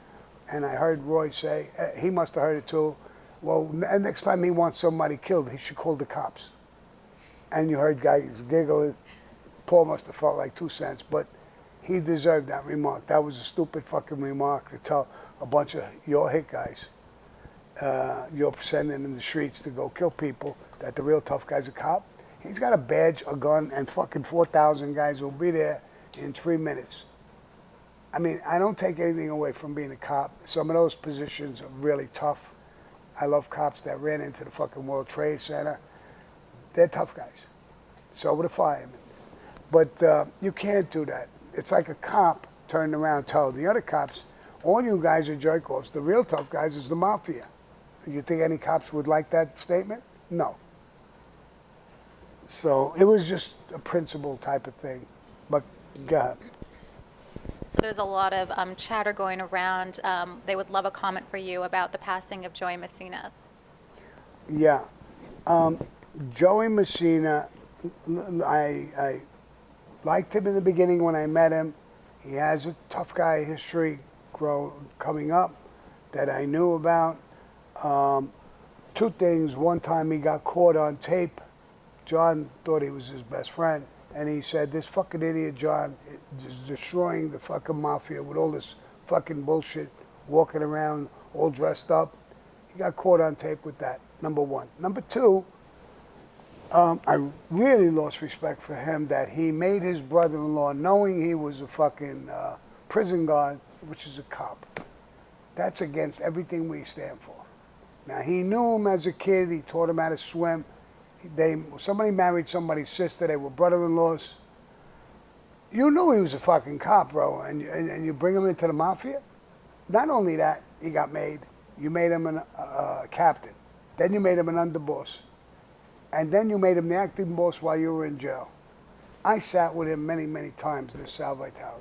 B: and I heard Roy say, he must have heard it too, well, next time he wants somebody killed, he should call the cops. And you heard guys giggling. Paul must have felt like 2 cents, but he deserved that remark. That was a stupid fucking remark to tell a bunch of your hit guys you're sending in the streets to go kill people, that the real tough guy's a cop. He's got a badge, a gun, and fucking 4,000 guys will be there in 3 minutes. I mean, I don't take anything away from being a cop. Some of those positions are really tough. I love cops that ran into the fucking World Trade Center. They're tough guys. So were the firemen. But you can't do that. It's like a cop turned around telling the other cops, all you guys are jerk-offs. The real tough guys is the mafia. You think any cops would like that statement? No. So it was just a principle type of thing. But go ahead.
A: So there's a lot of chatter going around. They would love a comment for you about the passing of Joey Messina.
B: Yeah. Joey Messina, I liked him in the beginning when I met him. He has a tough guy history coming up that I knew about. 2 things. One time he got caught on tape. John thought he was his best friend. And he said, this fucking idiot John is destroying the fucking mafia with all this fucking bullshit, walking around all dressed up. He got caught on tape with that, number one. Number two, I really lost respect for him that he made his brother-in-law, knowing he was a fucking prison guard, which is a cop. That's against everything we stand for. Now, he knew him as a kid. He taught him how to swim. Somebody married somebody's sister. They were brother-in-laws. You knew he was a fucking cop, bro, and you bring him into the mafia? Not only that, he got made. You made him a captain. Then you made him an underboss. And then you made him the acting boss while you were in jail. I sat with him many, many times, this Salvatore.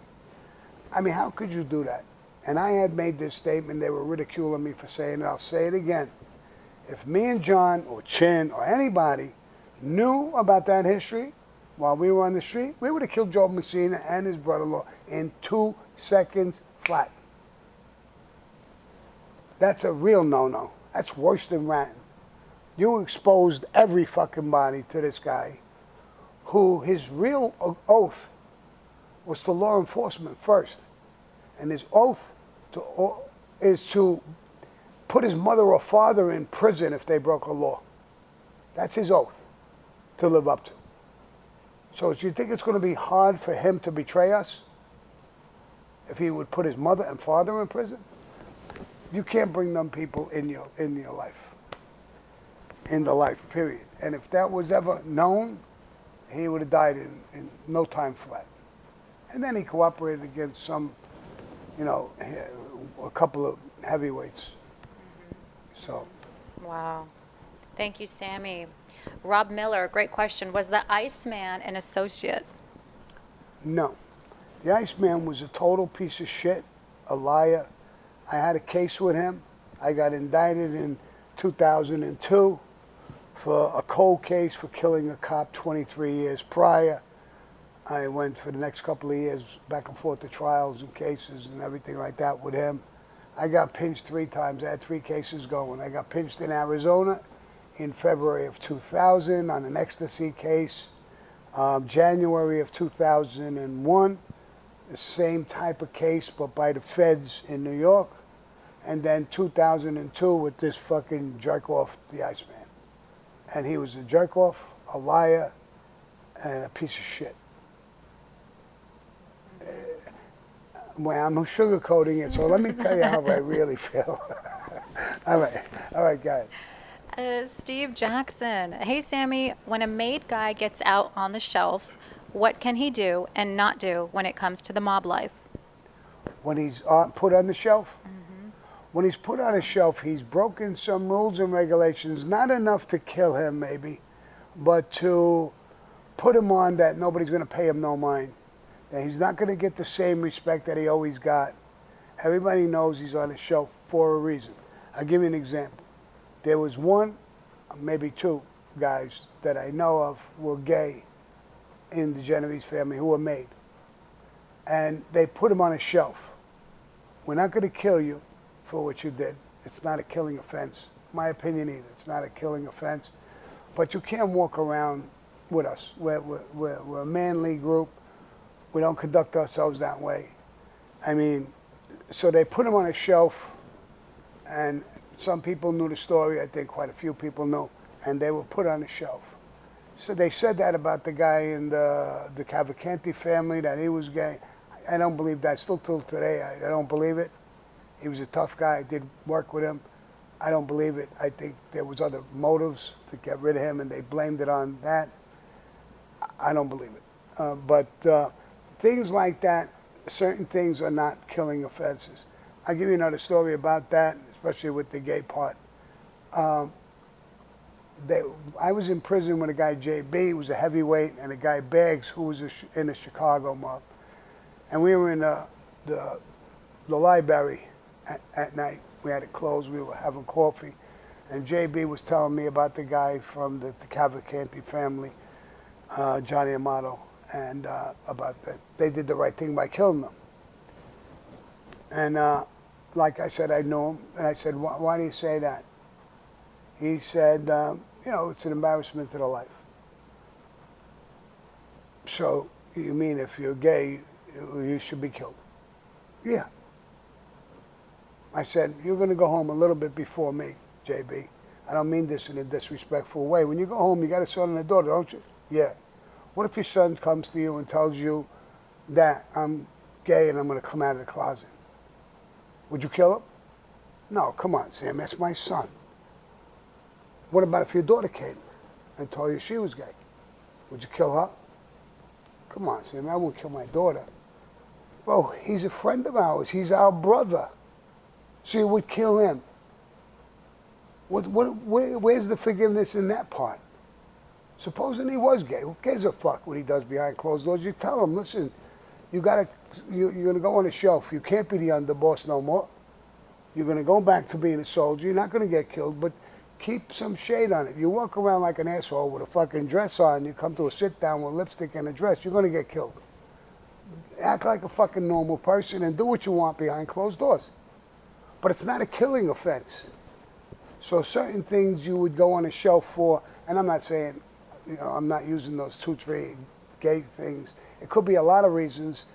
B: I mean, how could you do that? And I had made this statement. They were ridiculing me for saying it. I'll say it again. If me and John or Chin or anybody knew about that history while we were on the street, we would have killed Joe Messina and his brother-in-law in 2 seconds flat. That's a real no-no. That's worse than ratting. You exposed every fucking body to this guy who his real oath was to law enforcement first. And his oath is to put his mother or father in prison if they broke a law. That's his oath to live up to. So do you think it's going to be hard for him to betray us if he would put his mother and father in prison? You can't bring them people in your life. In the life, period. And if that was ever known, he would have died in no time flat. And then he cooperated against some, a couple of heavyweights. So.
A: Wow. Thank you, Sammy. Rob Miller, great question. Was the Iceman an associate?
B: No. The Iceman was a total piece of shit, a liar. I had a case with him. I got indicted in 2002 for a cold case for killing a cop 23 years prior. I went for the next couple of years back and forth to trials and cases and everything like that with him. I got pinched 3 times. I had 3 cases going. I got pinched in Arizona in February of 2000 on an ecstasy case. January of 2001, the same type of case, but by the feds in New York. And then 2002 with this fucking jerk-off, the Iceman. And he was a jerk-off, a liar, and a piece of shit. Well, I'm sugarcoating it, so let me tell you how I really feel. All right, guys.
A: Steve Jackson. Hey, Sammy, when a made guy gets out on the shelf, what can he do and not do when it comes to the mob life?
B: When he's put on the shelf? When he's put on a shelf, he's broken some rules and regulations, not enough to kill him maybe, but to put him on that nobody's going to pay him no mind. That he's not going to get the same respect that he always got. Everybody knows he's on a shelf for a reason. I'll give you an example. There was 1, maybe 2 guys that I know of were gay in the Genovese family who were made. And they put him on a shelf. We're not going to kill you for what you did. It's not a killing offense. My opinion either. It's not a killing offense. But you can't walk around with us. We're a manly group. We don't conduct ourselves that way. I mean, so they put him on a shelf, and some people knew the story. I think quite a few people knew. And they were put on a shelf. So they said that about the guy in the Cavalcanti family, that he was gay. I don't believe that. Still till today, I don't believe it. He was a tough guy. I did work with him. I don't believe it. I think there was other motives to get rid of him, and they blamed it on that. I don't believe it. But things like that, certain things are not killing offenses. I'll give you another story about that, especially with the gay part. I was in prison with a guy, JB, who was a heavyweight, and a guy, Baggs, who was in the Chicago mob. And we were in the library at night. We had it closed. We were having coffee. And JB was telling me about the guy from the Cavalcanti family, Johnny Amato, and about that. They did the right thing by killing them. And like I said, I knew him. And I said, why do you say that? He said, it's an embarrassment to the life. So you mean if you're gay, you should be killed? Yeah. I said, you're going to go home a little bit before me, JB. I don't mean this in a disrespectful way. When you go home, you got a son and a daughter, don't you? Yeah. What if your son comes to you and tells you that I'm gay and I'm going to come out of the closet? Would you kill him? No, come on, Sam, that's my son. What about if your daughter came and told you she was gay, would you kill her? Come on, Sammy, I won't kill my daughter. Bro, he's a friend of ours. He's our brother. So you would kill him. Where's the forgiveness in that part? Supposing he was gay, who cares a fuck what he does behind closed doors? You tell him, listen, you're going to go on a shelf. You can't be the underboss no more. You're going to go back to being a soldier. You're not going to get killed, but keep some shade on it. You walk around like an asshole with a fucking dress on, you come to a sit down with lipstick and a dress, you're going to get killed. Act like a fucking normal person and do what you want behind closed doors. But it's not a killing offense. So certain things you would go on a shelf for, and I'm not saying, I'm not using those 2, 3 gay things. It could be a lot of reasons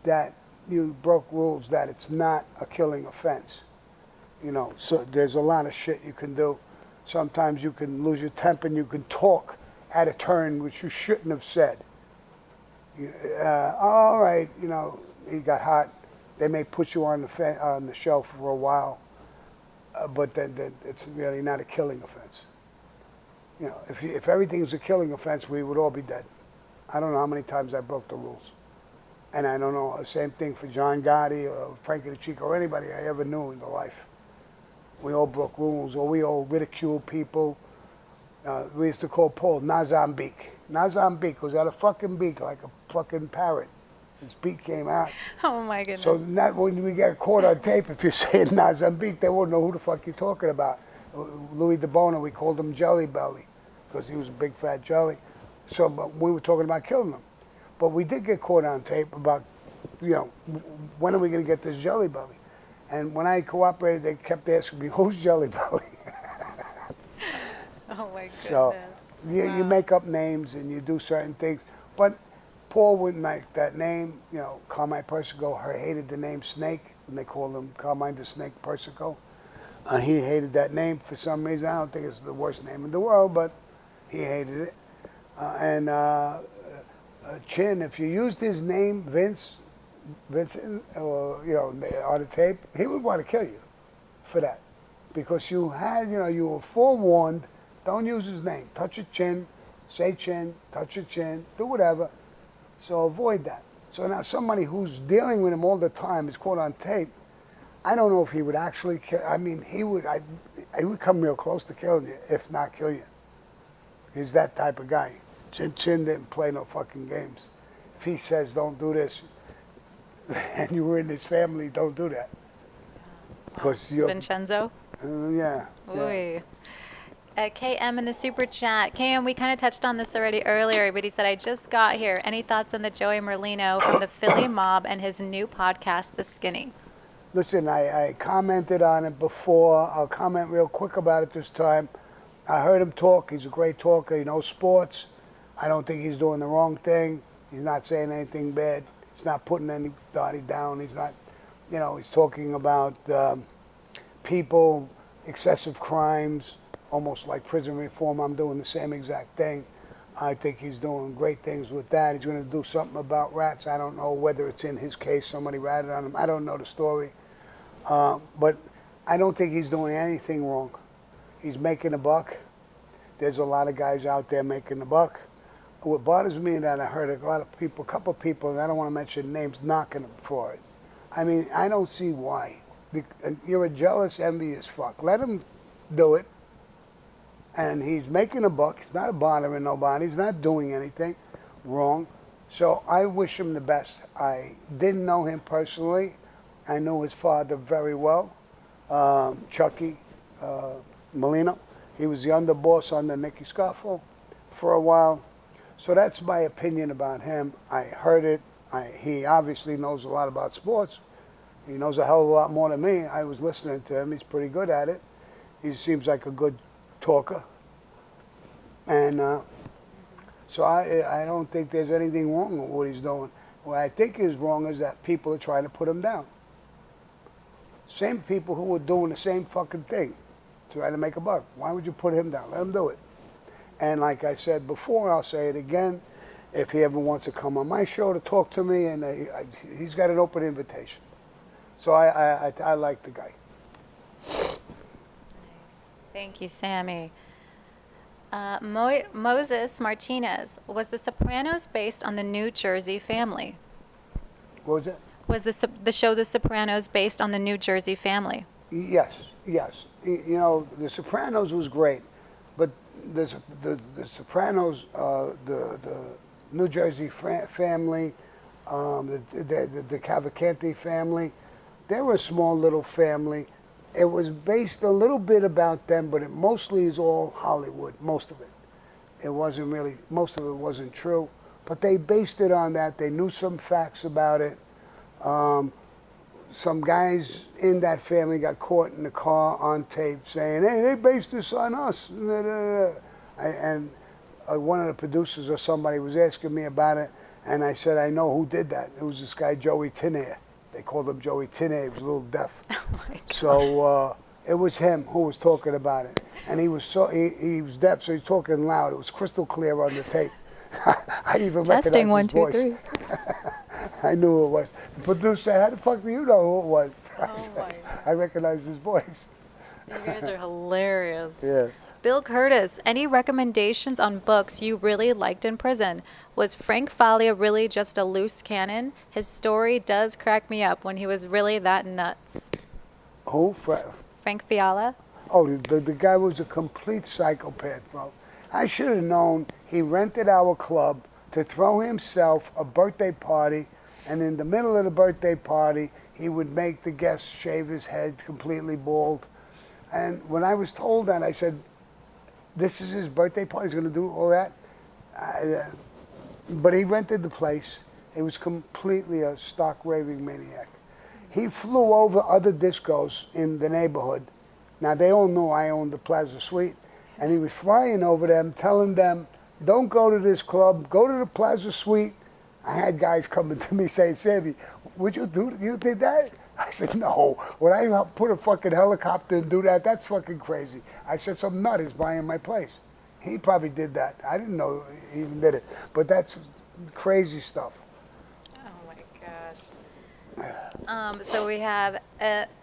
B: that you broke rules that it's not a killing offense. So there's a lot of shit you can do. Sometimes you can lose your temper and you can talk at a turn which you shouldn't have said. All right, he got hot. They may put you on the shelf for a while, but then it's really not a killing offense. If everything's a killing offense, we would all be dead. I don't know how many times I broke the rules. And I don't know, the same thing for John Gotti or Frankie the Chico or anybody I ever knew in the life. We all broke rules, or we all ridiculed people. We used to call Paul Nazambeek. Nazambeek was out a fucking beak like a fucking parrot. His beak came out.
A: Oh my goodness.
B: So when we get caught on tape, if you're saying Nazambeek, they won't know who the fuck you're talking about. Louis DeBona, we called him Jelly Belly because he was a big fat jelly. So but we were talking about killing him. But we did get caught on tape about, when are we going to get this Jelly Belly? And when I cooperated, they kept asking me, who's Jelly Belly?
A: Oh my goodness.
B: So you make up names and you do certain things. But Paul wouldn't like that name. Carmine Persico hated the name Snake, and they called him Carmine the Snake Persico. He hated that name for some reason. I don't think it's the worst name in the world, but he hated it. Chin, if you used his name, Vincent, or on the tape, he would want to kill you for that, because you were forewarned. Don't use his name. Touch your chin, say chin, touch your chin, do whatever. So avoid that. So now somebody who's dealing with him all the time is caught on tape. I don't know if he would actually kill. I mean, he would come real close to killing you, if not kill you. He's that type of guy. Chin didn't play no fucking games. If he says don't do this, and you were in his family, don't do that. Because you're
A: Vincenzo?
B: Yeah.
A: Ooh. KM in the super chat. KM, we kind of touched on this already earlier, but he said, I just got here. Any thoughts on the Joey Merlino from the Philly Mob and his new podcast, The Skinny?
B: Listen, I commented on it before. I'll comment real quick about it this time. I heard him talk. He's a great talker. He knows sports. I don't think he's doing the wrong thing. He's not saying anything bad. He's not putting anybody down. He's not, he's talking about people, excessive crimes, almost like prison reform. I'm doing the same exact thing. I think he's doing great things with that. He's going to do something about rats. I don't know whether it's in his case. Somebody ratted on him. I don't know the story. But I don't think he's doing anything wrong. He's making a buck. There's a lot of guys out there making a buck. What bothers me is that I heard a couple of people, and I don't want to mention names, knocking him for it. I mean, I don't see why. You're a jealous, envious fuck. Let him do it. And he's making a buck. He's not bothering nobody. He's not doing anything wrong. So I wish him the best. I didn't know him personally. I knew his father very well, Chucky Molino. He was the underboss under Nicky Scoffo for a while. So that's my opinion about him. I heard it. He obviously knows a lot about sports. He knows a hell of a lot more than me. I was listening to him. He's pretty good at it. He seems like a good talker. And so I don't think there's anything wrong with what he's doing. What I think is wrong is that people are trying to put him down. Same people who were doing the same fucking thing, trying to make a buck. Why would you put him down? Let him do it. And like I said before, I'll say it again, if he ever wants to come on my show to talk to me, and he's got an open invitation. So I like the guy.
A: Nice. Thank you, Sammy. Moses Martinez, was The Sopranos based on the New Jersey family?
B: What was it?
A: Was the show The Sopranos based on the New Jersey family?
B: Yes, yes. You know, The Sopranos was great, but the Sopranos, the New Jersey family, the Cavalcanti family, they were a small little family. It was based a little bit about them, but it mostly is all Hollywood, most of it. It wasn't really, most of it wasn't true, but they based it on that. They knew some facts about it. Some guys in that family got caught in the car on tape saying, hey, they based this on us. And one of the producers or somebody was asking me about it, and I said, I know who did that. It was this guy, Joey Tinair. They called him Joey Tinair. He was a little deaf.
A: Oh my God.
B: So it was him who was talking about it. And he was deaf, so he's talking loud. It was crystal clear on the tape. I even
A: Testing
B: recognized
A: one,
B: his
A: two,
B: voice.
A: three.
B: I knew who it was. The producer said, how the fuck do you know who it was?
A: Oh my.
B: I recognized his voice.
A: You guys are hilarious.
B: Yeah.
A: Bill Curtis, any recommendations on books you really liked in prison? Was Frank Falia really just a loose cannon? His story does crack me up when he was really that nuts.
B: Who?
A: Frank Fiala?
B: Oh, the guy was a complete psychopath, bro. I should have known he rented our club to throw himself a birthday party, and in the middle of the birthday party, he would make the guests shave his head completely bald. And when I was told that, I said, this is his birthday party, he's going to do all that? But he rented the place. He was completely a stock raving maniac. He flew over other discos in the neighborhood. Now, they all knew I owned the Plaza Suite, and he was flying over them, telling them, don't go to this club, go to the Plaza Suite. I had guys coming to me saying, Sammy, would you do, you did that? I said, no. When I put a fucking helicopter and do that, that's fucking crazy. I said, some nut is buying my place. He probably did that. I didn't know he even did it. But that's crazy stuff.
A: Oh my gosh. So we have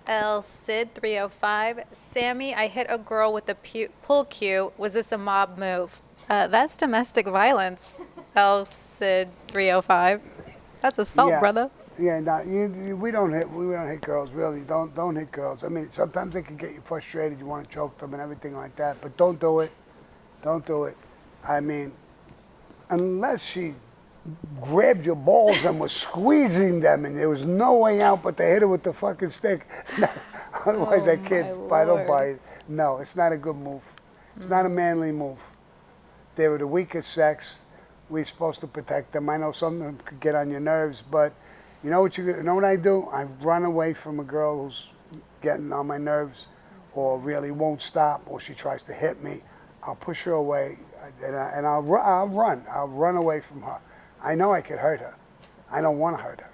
A: El Cid 305. Sammy, I hit a girl with the pull cue. Was this a mob move? That's domestic violence. El Cid 305. That's assault,
B: Yeah.
A: brother.
B: Yeah, no, we don't hit girls, really. Don't hit girls. I mean, sometimes they can get you frustrated. You want to choke them and everything like that, but don't do it. Don't do it. I mean, unless she grabbed your balls and was squeezing them, and there was no way out but to hit her with the fucking stick. Otherwise,
A: Oh,
B: I can't.
A: my
B: I don't
A: Lord.
B: buy it. No, it's not a good move. It's not a manly move. They were the weakest sex. We're supposed to protect them. I know some of them could get on your nerves, but you know what I do? I run away from a girl who's getting on my nerves, or really won't stop, or she tries to hit me. I'll push her away, and I'll run. I'll run away from her. I know I could hurt her. I don't want to hurt her.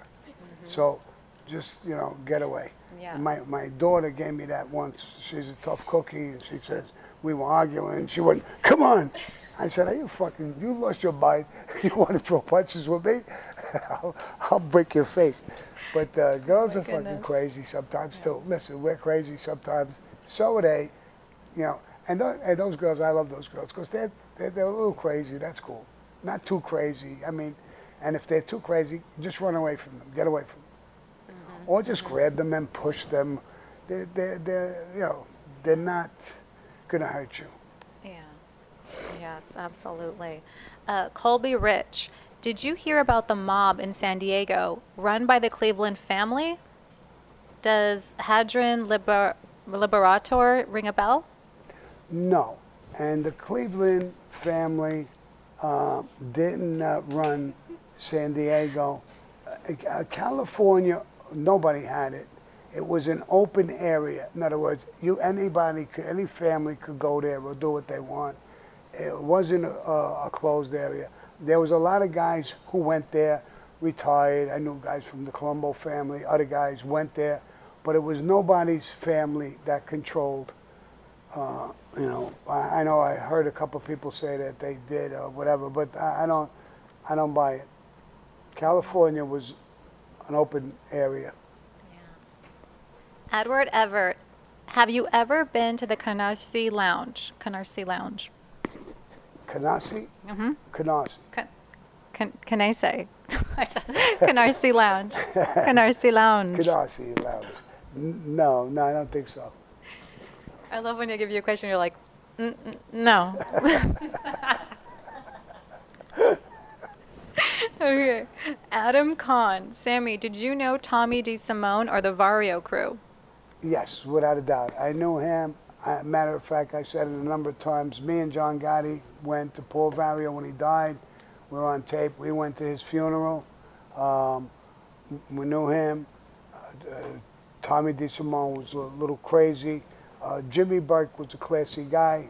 B: So just, get away.
A: Yeah.
B: And my daughter gave me that once. She's a tough cookie, and she says, we were arguing, and she went, come on. I said, you lost your mind. You want to throw punches with me? I'll break your face. But girls
A: my
B: are fucking
A: goodness.
B: crazy sometimes too. Listen, we're crazy sometimes. So are they. And those girls, I love those girls because they're a little crazy. That's cool. Not too crazy. I mean, and if they're too crazy, just run away from them. Get away from them. Or just grab them and push them. They're not gonna hurt you.
A: Yeah. Yes, absolutely. Colby Rich, did you hear about the mob in San Diego run by the Cleveland family? Does Hadron Liberator ring a bell?
B: No. And the Cleveland family didn't run San Diego. California, nobody had it. It was an open area. In other words, any family could go there or do what they want. It wasn't a closed area. There was a lot of guys who went there, retired. I knew guys from the Colombo family. Other guys went there, but it was nobody's family that controlled. I know I heard a couple of people say that they did or whatever, but I don't buy it. California was an open area.
A: Edward Everett, have you ever been to the Canarsie Lounge? Canarsie Lounge.
B: Canarsie?
A: Mm-hmm.
B: Canarsie.
A: Can I say? Canarsie Lounge. Canarsie Lounge.
B: Canarsie Lounge. No, I don't think so.
A: I love when I give you a question, you're like, no. Okay. Adam Kahn. Sammy, did you know Tommy DeSimone or the Vario crew?
B: Yes, without a doubt. I knew him. Matter of fact, I said it a number of times. Me and John Gotti went to Paul Vario when he died. We were on tape. We went to his funeral. We knew him. Tommy DeSimone was a little crazy. Jimmy Burke was a classy guy,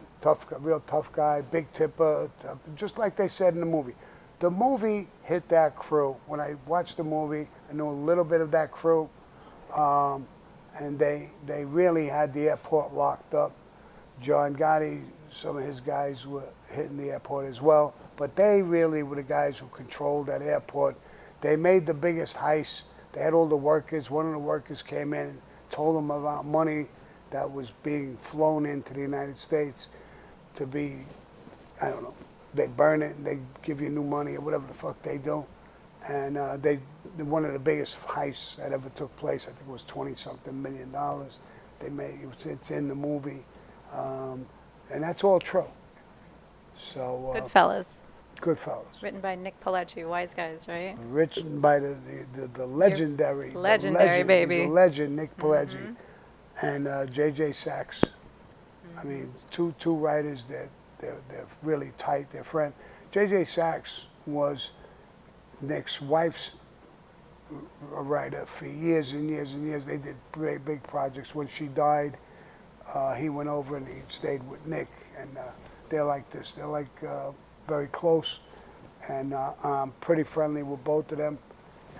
B: real tough guy, big tipper, just like they said in the movie. The movie hit that crew. When I watched the movie, I knew a little bit of that crew, and they really had the airport locked up. John Gotti, some of his guys were hitting the airport as well, but they really were the guys who controlled that airport. They made the biggest heist. They had all the workers. One of the workers came in and told them about money that was being flown into the United States to be, I don't know, they burn it and they give you new money or whatever the fuck they do. And one of the biggest heists that ever took place, I think it was 20-something $million. They made, it's in the movie. And that's all true. So
A: Goodfellas.
B: Goodfellas.
A: Written by Nick Pileggi, Wise Guys, right?
B: Written by the legendary,
A: Legendary, baby.
B: He's a legend, Nick Pileggi, and J.J. Sachs. I mean, two writers that they're really tight. They're friends. J.J. Sachs was Nick's wife's writer for years and years and years. They did very big projects. When she died, he went over and he stayed with Nick, and they're like this. They're like very close, and I'm pretty friendly with both of them.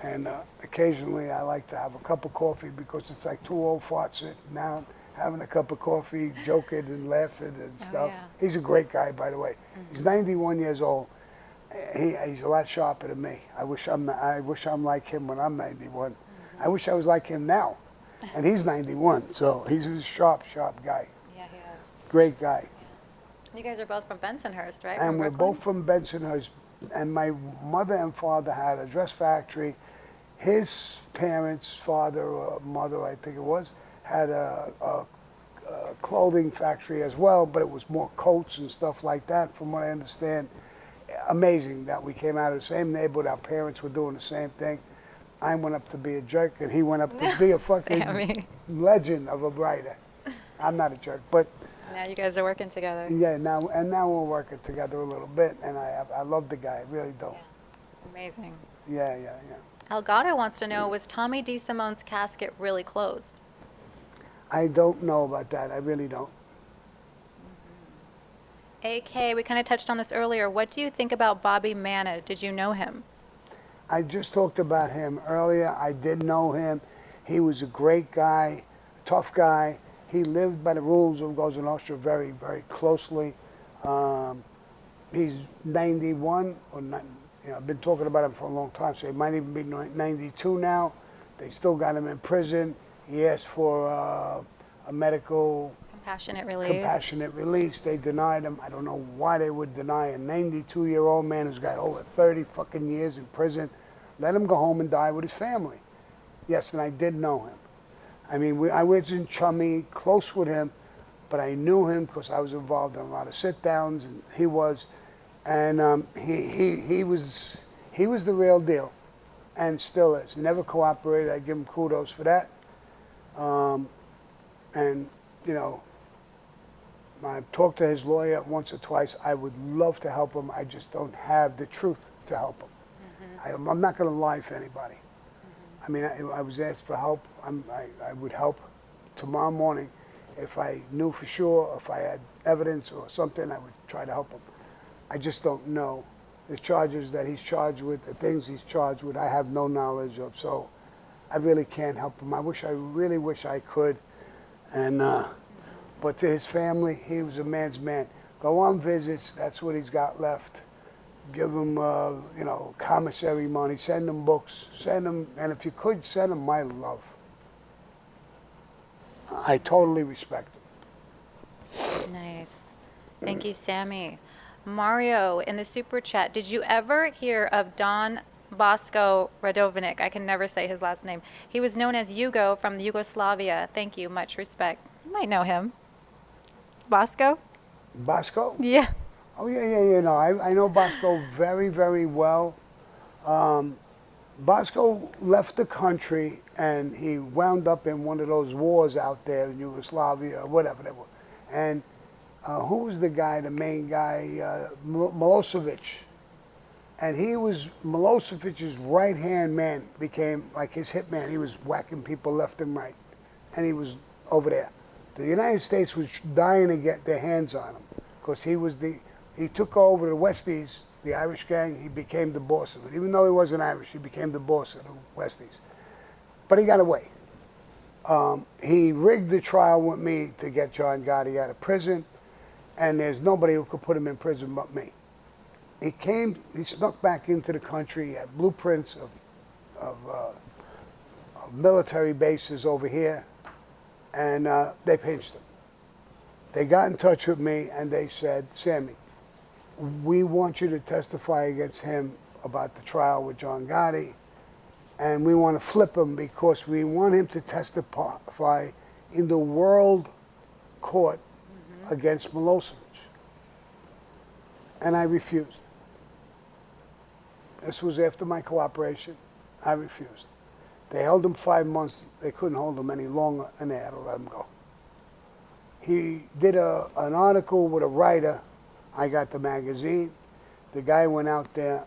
B: And occasionally I like to have a cup of coffee because it's like two old farts sitting down, having a cup of coffee, joking and laughing and stuff.
A: Yeah.
B: He's a great guy, by the way. He's 91 years old. He's a lot sharper than me. I wish I'm like him when I'm 91. I wish I was like him now. And he's 91, so he's a sharp guy.
A: Yeah, he is.
B: Great guy.
A: You guys are both from Bensonhurst, right?
B: And
A: From
B: we're
A: Brooklyn?
B: both from Bensonhurst. And my mother and father had a dress factory. His parents, father or mother, I think it was, had a clothing factory as well, but it was more coats and stuff like that, from what I understand. Amazing that we came out of the same neighborhood. Our parents were doing the same thing. I went up to be a jerk, and he went up to be a fucking
A: Sammy.
B: legend of a writer. I'm not a jerk, but
A: Now you guys are working together.
B: yeah, now we're working together a little bit, and I love the guy, I really do.
A: Amazing.
B: Yeah.
A: Elgato wants to know, was Tommy DeSimone's casket really closed?
B: I don't know about that. I really don't.
A: AK, we kind of touched on this earlier. What do you think about Bobby Manna? Did you know him?
B: I just talked about him earlier. I did know him. He was a great guy, tough guy. He lived by the rules of Cosa Nostra very, very closely. He's 91, or not, I've been talking about him for a long time, so he might even be 92 now. They still got him in prison. He asked for a medical
A: Compassionate release.
B: They denied him. I don't know why they would deny a 92-year-old man who's got over 30 fucking years in prison. Let him go home and die with his family. Yes, and I did know him. I mean, I wasn't chummy, close with him, but I knew him because I was involved in a lot of sit-downs, and he was. And he was the real deal, and still is. He never cooperated. I give him kudos for that. And, I've talked to his lawyer once or twice. I would love to help him. I just don't have the truth to help him. I'm not going to lie for anybody. I mean, I was asked for help. I would help tomorrow morning. If I knew for sure, if I had evidence or something, I would try to help him. I just don't know the charges that he's charged with, the things he's charged with. I have no knowledge of, so I really can't help him. I really wish I could. And but to his family, he was a man's man. Go on visits. That's what he's got left. Give him, commissary money. Send him books. Send him, and if you could, send him my love. I totally respect him.
A: Nice. Thank you, Sammy. Mario in the super chat. Did you ever hear of Don Bosco Radovinic? I can never say his last name. He was known as Yugo from Yugoslavia. Thank you. Much respect. You might know him. Bosco?
B: Bosco?
A: Yeah.
B: Oh, yeah. No, I know Bosco very, very well. Bosco left the country and he wound up in one of those wars out there in Yugoslavia or whatever they were. And who was the guy, the main guy? Milosevic. And he was Milosevic's right-hand man, became like his hitman. He was whacking people left and right. And he was over there. The United States was dying to get their hands on him because he took over the Westies, the Irish gang. He became the boss of it. Even though he wasn't Irish, he became the boss of the Westies. But he got away. He rigged the trial with me to get John Gotti out of prison, and there's nobody who could put him in prison but me. He snuck back into the country. He had blueprints of military bases over here, and they pinched him. They got in touch with me and they said, Sammy, we want you to testify against him about the trial with John Gotti, and we want to flip him because we want him to testify in the world court against Milosevic. And I refused. This was after my cooperation. I refused. They held him 5 months. They couldn't hold him any longer, and they had to let him go. He did an article with a writer. I got the magazine. The guy went out there,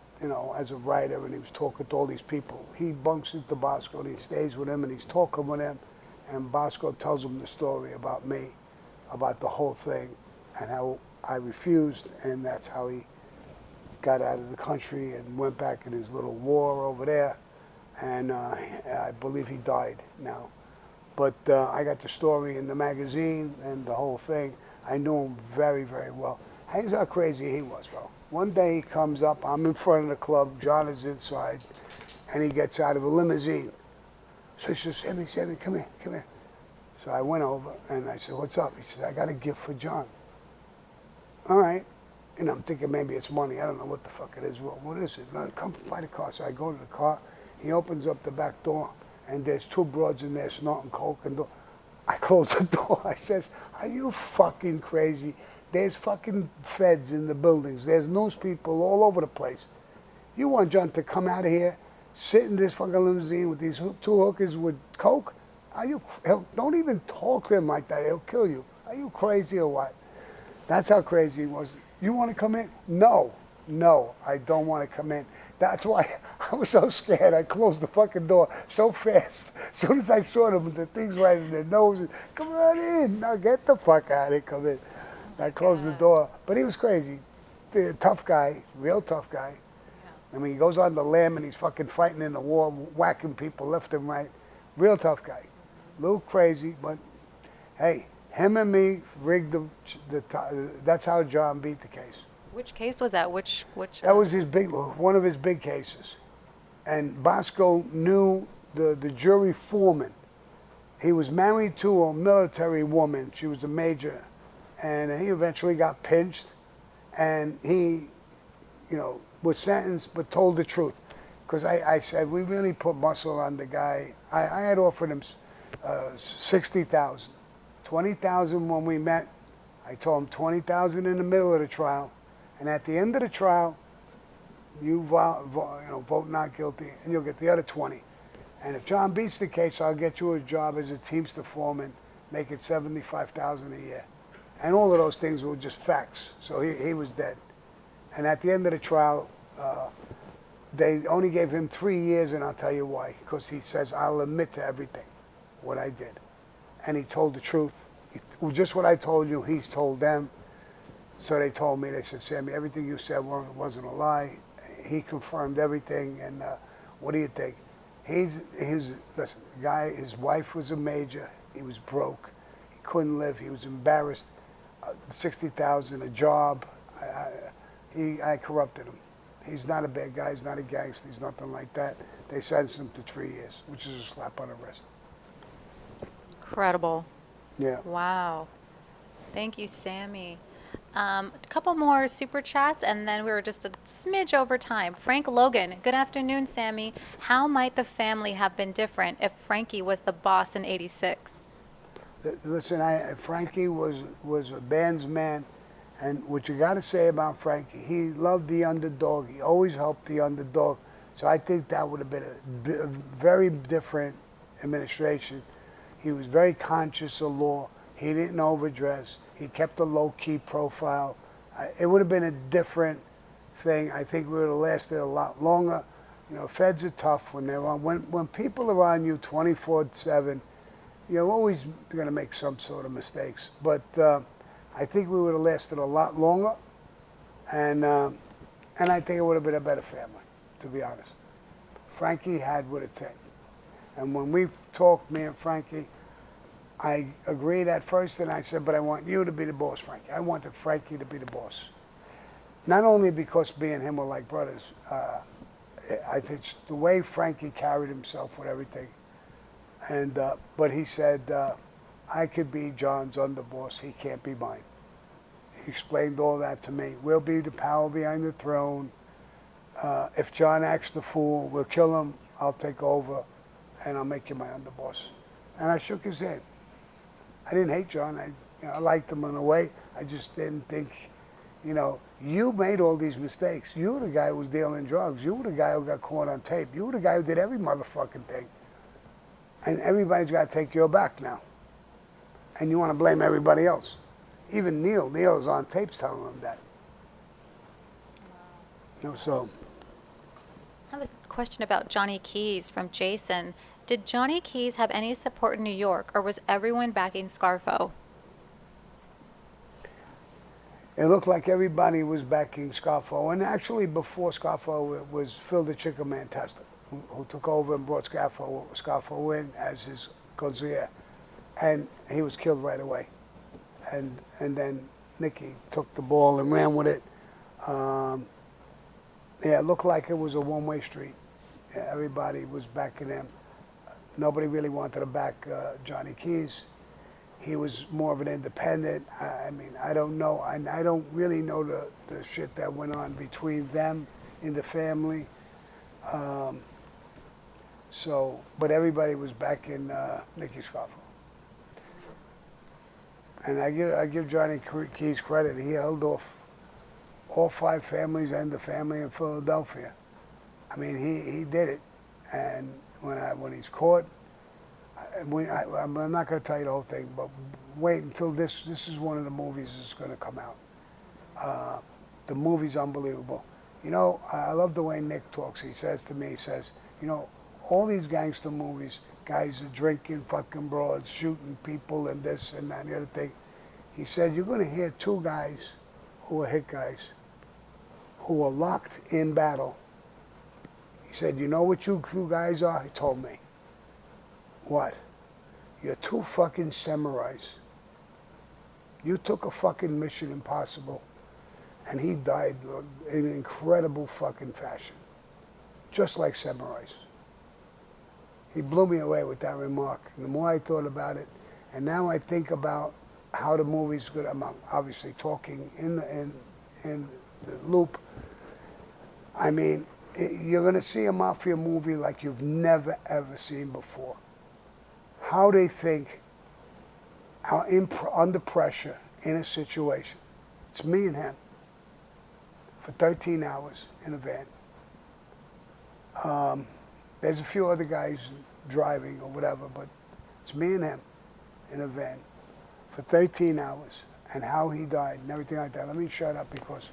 B: as a writer, and he was talking to all these people. He bunks into Bosco, and he stays with him, and he's talking with him. And Bosco tells him the story about me, about the whole thing, and how I refused, and that's how he got out of the country and went back in his little war over there. And I believe he died now. But I got the story in the magazine and the whole thing. I knew him very, very well. Here's how crazy he was, bro. One day he comes up, I'm in front of the club, John is inside, and he gets out of a limousine. So he says, Sammy, come here. So I went over and I said, what's up? He said, I got a gift for John. All right. And I'm thinking maybe it's money. I don't know what the fuck it is. Well, what is it? No, come by the car. So I go to the car. He opens up the back door, and there's two broads in there snorting coke. And I close the door. I says, are you fucking crazy? There's fucking feds in the buildings. There's news people all over the place. You want John to come out of here, sit in this fucking limousine with these two hookers with coke? Don't even talk to him like that. He'll kill you. Are you crazy or what? That's how crazy he was. You want to come in? No, I don't want to come in. That's why I was so scared. I closed the fucking door so fast. As soon as I saw them, the things right in their noses, come right in. Now get the fuck out of here, come in. I closed the door. But he was crazy. The tough guy, real tough guy. I mean, he goes on the lam and he's fucking fighting in the war, whacking people left and right. Real tough guy. A little crazy, but hey, him and me rigged that's how John beat the case.
A: Which case was that?
B: That was one of his big cases. And Bosco knew the jury foreman. He was married to a military woman. She was a major. And he eventually got pinched. And he, was sentenced but told the truth. Because I said, we really put muscle on the guy. I had offered him $60,000. $20,000 when we met. I told him $20,000 in the middle of the trial. And at the end of the trial, you vote not guilty, and you'll get the other 20. And if John beats the case, I'll get you a job as a Teamster foreman, make it $75,000 a year. And all of those things were just facts. So he was dead. And at the end of the trial, they only gave him 3 years, and I'll tell you why. Because he says, I'll admit to everything, what I did. And he told the truth. Just what I told you, he's told them. So they told me, they said, Sammy, everything you said wasn't a lie. He confirmed everything, and what do you think? Listen, the guy, his wife was a major. He was broke. He couldn't live. He was embarrassed. $60,000, a job. I corrupted him. He's not a bad guy. He's not a gangster. He's nothing like that. They sentenced him to 3 years, which is a slap on the wrist.
A: Incredible.
B: Yeah.
A: Wow. Thank you, Sammy. A couple more super chats, and then we were just a smidge over time. Frank Logan, good afternoon, Sammy. How might the family have been different if Frankie was the boss in '86?
B: Listen, Frankie was a band's man, and what you got to say about Frankie, he loved the underdog. He always helped the underdog. So I think that would have been a very different administration. He was very conscious of law. He didn't overdress. He kept a low-key profile. It would have been a different thing. I think we would have lasted a lot longer. You know, feds are tough when they're on. When people are on you 24/7, you're always going to make some sort of mistakes. But I think we would have lasted a lot longer, and I think it would have been a better family, to be honest. Frankie had what it took. And when we talked, me and Frankie, I agreed at first, and I said, but I want you to be the boss, Frankie. I wanted Frankie to be the boss. Not only because me and him were like brothers, I think the way Frankie carried himself with everything. And but he said, I could be John's underboss. He can't be mine. He explained all that to me. We'll be the power behind the throne. If John acts the fool, we'll kill him. I'll take over, and I'll make you my underboss. And I shook his hand. I didn't hate John. I liked him in a way. I just didn't think, you made all these mistakes. You were the guy who was dealing drugs. You were the guy who got caught on tape. You were the guy who did every motherfucking thing. And everybody's got to take your back now. And you want to blame everybody else. Even Neil is on tapes telling him that. So.
A: I have a question about Johnny Keys from Jason. Did Johnny Keys have any support in New York, or was everyone backing Scarfo?
B: It looked like everybody was backing Scarfo. And actually, before Scarfo, it was Phil the Chicken Man Tester, who took over and brought Scarfo in as his consigliere. And he was killed right away. And then Nicky took the ball and ran with it. It looked like it was a one-way street. Everybody was backing him. Nobody really wanted to back Johnny Keys. He was more of an independent. I mean, I don't know. I don't really know the shit that went on between them in the family. But everybody was backing Nicky Scarfo. And I give Johnny Keys credit. He held off all 5 families and the family in Philadelphia. I mean, he did it. And when he's caught, I'm not going to tell you the whole thing, but wait until this is one of the movies that's going to come out. The movie's unbelievable. I love the way Nick talks. He says to me, all these gangster movies, guys are drinking fucking broads, shooting people and this and that and the other thing. He said, you're going to hear 2 guys who are hit guys, who are locked in battle. He said, you know what you 2 guys are? He told me. What? You're 2 fucking samurais. You took a fucking Mission Impossible, and he died in incredible fucking fashion, just like samurais. He blew me away with that remark. And the more I thought about it, and now I think about how the movie's good. I'm obviously talking in the loop. I mean, you're going to see a mafia movie like you've never, ever seen before. How they think under pressure in a situation. It's me and him for 13 hours in a van. There's a few other guys driving or whatever, but it's me and him in a van for 13 hours, and how he died and everything like that. Let me shut up because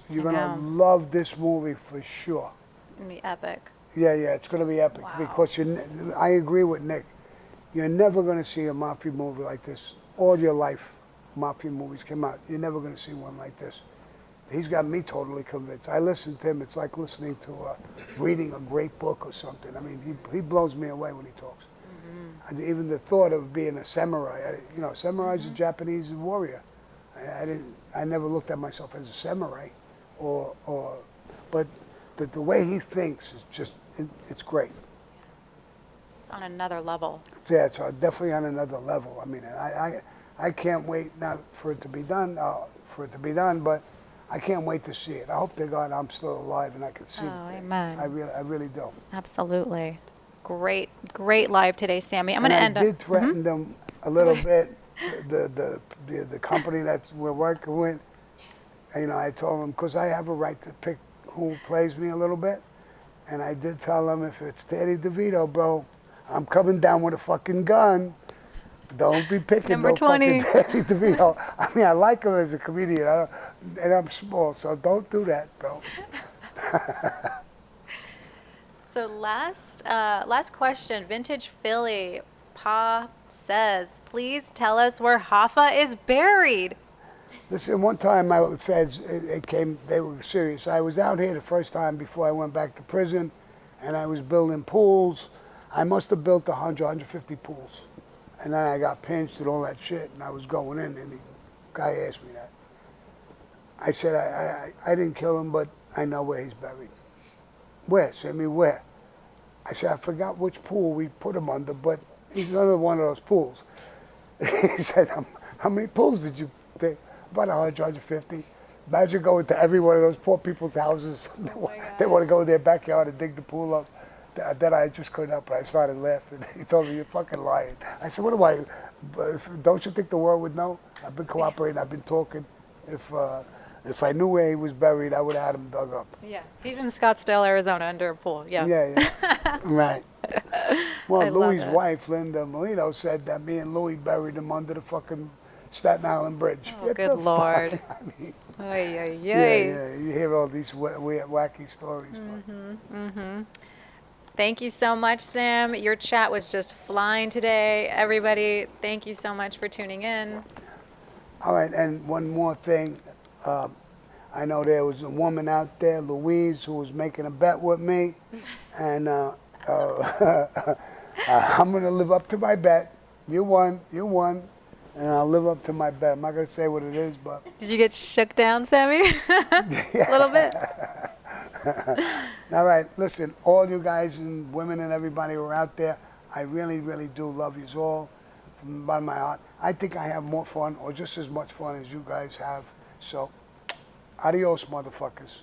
B: you're going to love this movie for sure.
A: It's going to be epic.
B: Yeah, it's going to be epic.
A: Wow.
B: Because I agree with Nick. You're never going to see a mafia movie like this. All your life, mafia movies came out. You're never going to see one like this. He's got me totally convinced. I listen to him. It's like listening to reading a great book or something. I mean, he blows me away when he talks. And even the thought of being a samurai. Samurai's a Japanese warrior. I never looked at myself as a samurai, but the way he thinks is just it's great.
A: It's on another level.
B: Yeah, it's definitely on another level. I mean, I can't wait now for it to be done. for it to be done, but I can't wait to see it. I hope to God I'm still alive and I can see
A: Oh,
B: the thing.
A: amen.
B: I really do.
A: Absolutely. Great, great live today, Sammy. I'm
B: And
A: going to
B: I
A: end up.
B: did threaten them a little bit, the company that we're working with. You know, I told them, because I have a right to pick who plays me a little bit. And I did tell them, if it's Teddy DeVito, bro, I'm coming down with a fucking gun. Don't be picking
A: Number
B: no
A: 20.
B: fucking Teddy DeVito. I mean, I like him as a comedian, and I'm small, so don't do that, bro.
A: So last question, Vintage Philly. Pa says, please tell us where Hoffa is buried.
B: Listen, one time my feds, it came, they were serious. I was out here the first time before I went back to prison, and I was building pools. I must have built 100, 150 pools. And then I got pinched and all that shit, and I was going in, and the guy asked me that. I said, I didn't kill him, but I know where he's buried. Where? Sammy, where? I said, I forgot which pool we put him under, but he's another one of those pools. He said, how many pools did you take? About 100, 150. Imagine going to every one of those poor people's houses. They want to go in their backyard and dig the pool up. Then I just couldn't help it. I started laughing. He told me, you're fucking lying. I said, what do I, don't you think the world would know? I've been cooperating, I've been talking. If I knew where he was buried, I would have had him dug up.
A: Yeah, he's in Scottsdale, Arizona, under a pool. Yeah.
B: Yeah. Right. Well,
A: I love
B: Louis'
A: it.
B: wife, Linda Molino, said that me and Louis buried him under the fucking Staten Island Bridge.
A: Oh,
B: Get
A: good
B: the
A: Lord.
B: fuck- I mean,
A: Ay, ay,
B: yeah,
A: ay.
B: yeah. You hear all these weird, wacky stories.
A: Thank you so much, Sam. Your chat was just flying today. Everybody, thank you so much for tuning in.
B: All right, and one more thing. I know there was a woman out there, Louise, who was making a bet with me, and I'm going to live up to my bet. You won, and I'll live up to my bet. I'm not going to say what it is, but...
A: Did you get shook down, Sammy? A little bit.
B: All right, listen, all you guys and women and everybody who are out there, I really, really do love you all from the bottom of my heart. I think I have more fun, or just as much fun as you guys have. So, adios, motherfuckers.